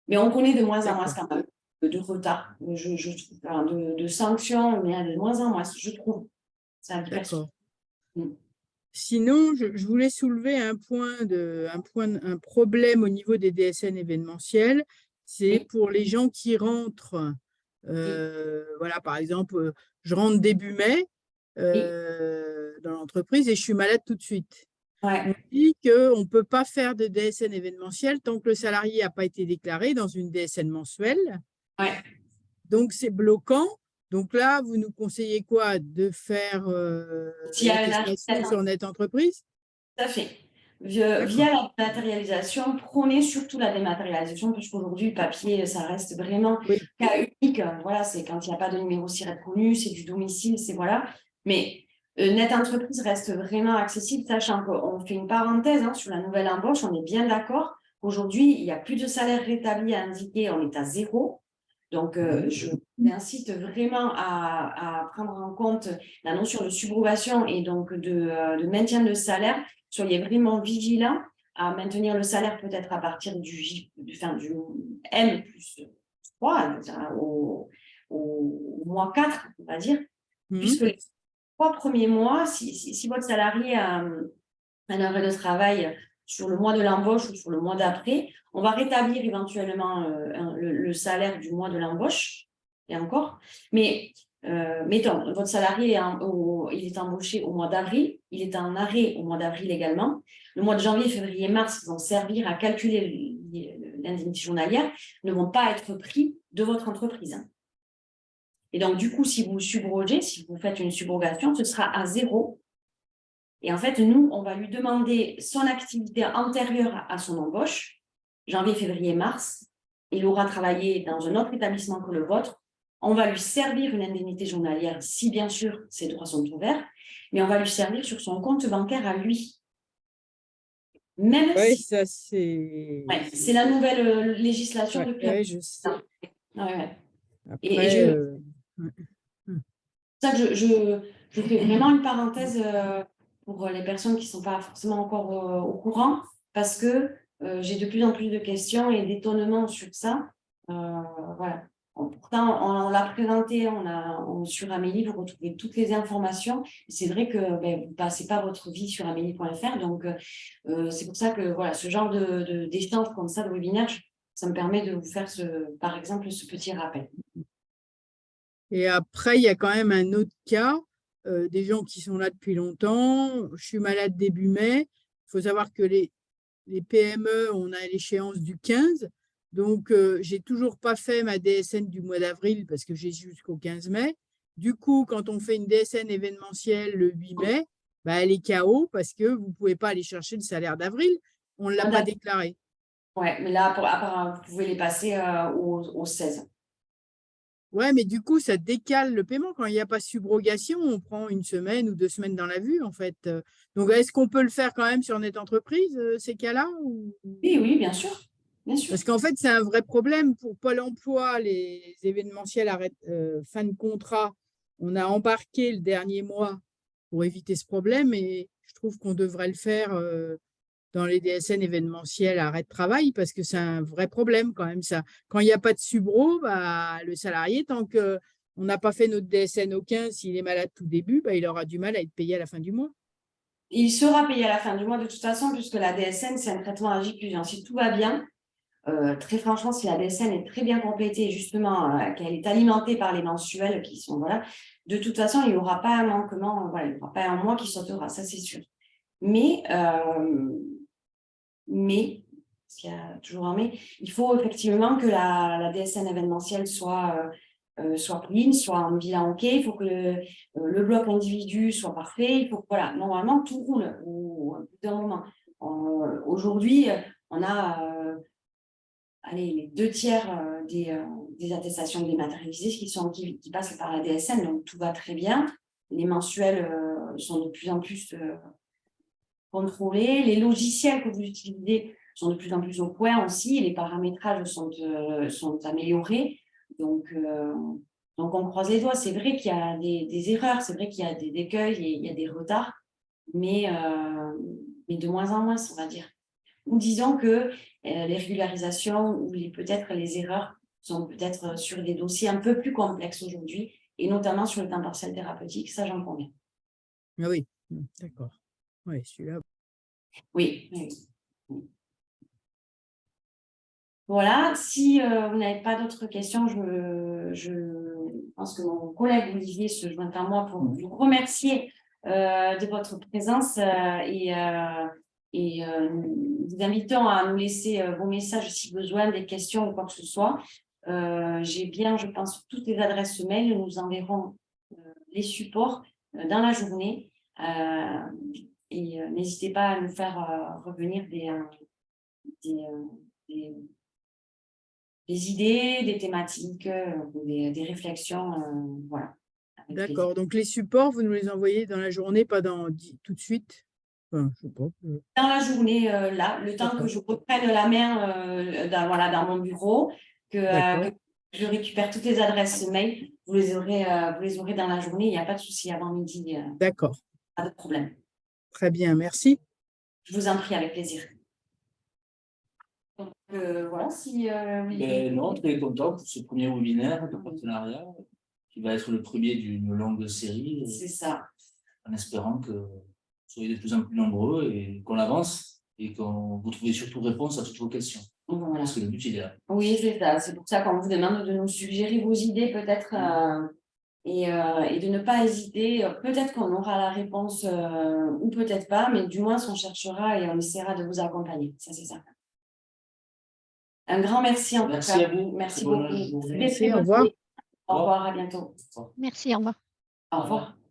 Mais on connaît de moins en moins quand même de retard, je trouve, enfin, de sanctions, mais de moins en moins, je trouve. Ça D'accord. Sinon, je voulais soulever un problème au niveau des DSN événementiels. C'est Oui. pour les gens qui rentrent, voilà, par exemple, je rentre début mai dans l'entreprise et je suis malade tout de suite. Ouais. On dit qu'on ne peut pas faire de DSN événementiel tant que le salarié n'a pas été déclaré dans une DSN mensuelle. Ouais. Donc, c'est bloquant. Donc là, vous nous conseillez quoi? De faire l'attestation sur Net Entreprise? Tout à fait. Via la dématérialisation, prenez surtout la dématérialisation, parce qu'aujourd'hui, le papier, ça reste vraiment cas unique. Voilà, c'est quand il n'y a pas de numéro SIRET connu, c'est du domicile, c'est voilà. Mais Net Entreprise reste vraiment accessible, sachant qu'on fait une parenthèse sur la nouvelle embauche, on est bien d'accord. Aujourd'hui, il n'y a plus de salaire rétabli à indiquer, on est à 0. Donc, je vous incite vraiment à prendre en compte la notion de subrogation et donc de maintien de salaire. Soyez vraiment vigilants à maintenir le salaire peut-être à partir du M+3 au mois 4, on va dire, puisque les 3 premiers mois, si votre salarié a un arrêt de travail sur le mois de l'embauche ou sur le mois d'après, on va rétablir éventuellement le salaire du mois de l'embauche, et encore. Mais mettons, votre salarié il est embauché au mois d'avril, il est en arrêt au mois d'avril également. Le mois de janvier, février, mars, qui vont servir à calculer l'indemnité journalière, ne vont pas être pris de votre entreprise. Et donc, du coup, si vous subrogez, si vous faites une subrogation, ce sera à 0. Et en fait, nous, on va lui demander son activité antérieure à son embauche, janvier, février, mars. Il aura travaillé dans un autre établissement que le vôtre. On va lui servir une indemnité journalière si, bien sûr, ses droits sont ouverts, mais on va lui servir sur son compte bancaire à lui. Même si... ça c'est... c'est la nouvelle législation depuis... je sais. Après, c'est ça que je fais vraiment une parenthèse pour les personnes qui ne sont pas forcément encore au courant, parce que j'ai de plus en plus de questions et d'étonnements sur ça. Voilà. Pourtant, on l'a présenté sur Amélie, vous retrouvez toutes les informations. C'est vrai que vous ne passez pas votre vie sur amélie.fr, donc c'est pour ça que voilà, ce genre d'échange comme ça, de webinaire, ça me permet de vous faire, par exemple, ce petit rappel. Et après, il y a quand même un autre cas. des gens qui sont là depuis longtemps. Je suis malade début mai. Il faut savoir que les PME, on a l'échéance du 15. Donc, j'ai toujours pas fait ma DSN du mois d'avril parce que j'ai jusqu'au 15 mai. Du coup, quand on fait une DSN événementielle le 8 mai, bah, elle est KO parce que vous ne pouvez pas aller chercher le salaire d'avril. On ne l'a pas déclaré. Ouais, mais là, vous pouvez les passer au 16. Ouais, mais du coup, ça décale le paiement. Quand il n'y a pas subrogation, on prend 1 semaine ou 2 semaines dans la vue, en fait. Donc, est-ce qu'on peut le faire quand même sur Net Entreprise, ces cas-là Oui, oui, bien sûr. Bien sûr. Parce qu'en fait, c'est un vrai problème pour Pôle emploi, les événementiels fin de contrat. On a embarqué le dernier mois pour éviter ce problème et je trouve qu'on devrait le faire dans les DSN événementiels arrêt de travail parce que c'est un vrai problème quand même ça. Quand il n'y a pas de subro, bah, le salarié, tant qu'on n'a pas fait notre DSN au 15, s'il est malade tout début, bah, il aura du mal à être payé à la fin du mois. Il sera payé à la fin du mois de toute façon, puisque la DSN, c'est un traitement à J+1. Si tout va bien, très franchement, si la DSN est très bien complétée, justement, qu'elle est alimentée par les mensuels qui sont, voilà, de toute façon, il n'y aura pas un manquement, voilà, il n'y aura pas un mois qui sautera, ça c'est sûr. Mais, parce qu'il y a toujours un mais, il faut effectivement que la DSN événementielle soit clean, soit en bilan OK, il faut que le bloc individu soit parfait, il faut que, voilà, normalement, tout roule au bout d'un moment. Aujourd'hui, on a les 2/3 des attestations dématérialisées qui passent par la DSN, donc tout va très bien. Les mensuels sont de plus en plus contrôlés. Les logiciels que vous utilisez sont de plus en plus au point aussi. Les paramétrages sont améliorés. Donc, on croise les doigts. C'est vrai qu'il y a des erreurs, c'est vrai qu'il y a des écueils, il y a des retards, mais de moins en moins, on va dire. Ou disons que les régularisations ou peut-être les erreurs sont peut-être sur des dossiers un peu plus complexes aujourd'hui, et notamment sur le temps partiel thérapeutique, ça j'en conviens. Ah oui, d'accord. Oui, celui-là. Oui. Voilà, si vous n'avez pas d'autres questions, je pense que mon collègue Olivier se joint à moi pour vous remercier de votre présence et vous invitons à nous laisser vos messages si besoin, des questions ou quoi que ce soit. J'ai bien, je pense, toutes les adresses mail. Nous enverrons les supports dans la journée. Et n'hésitez pas à nous faire revenir des idées, des thématiques, des réflexions. Voilà. D'accord. Donc, les supports, vous nous les envoyez dans la journée, pas tout de suite? Enfin, je sais pas. Dans la journée, là, le temps que je reprenne la main dans mon bureau, que je récupère toutes les adresses mail, vous les aurez dans la journée. Il n'y a pas de souci avant midi. D'accord. Pas de problème. Très bien, merci. Je vous en prie, avec plaisir. Donc, voilà, si... non, très content pour ce premier webinaire de partenariat qui va être le premier d'une longue série. C'est ça. En espérant que vous soyez de plus en plus nombreux et qu'on avance et qu'on vous trouvez surtout réponse à toutes vos questions. Voilà. Parce que le but, il est là. Oui, c'est ça. C'est pour ça qu'on vous demande de nous suggérer vos idées peut-être et de ne pas hésiter. Peut-être qu'on aura la réponse ou peut-être pas, mais du moins on cherchera et on essaiera de vous accompagner. Ça, c'est certain. Un grand merci en tout cas. Merci à vous. Merci beaucoup. Merci, au revoir. Au revoir, à bientôt. Merci, au revoir. Au revoir.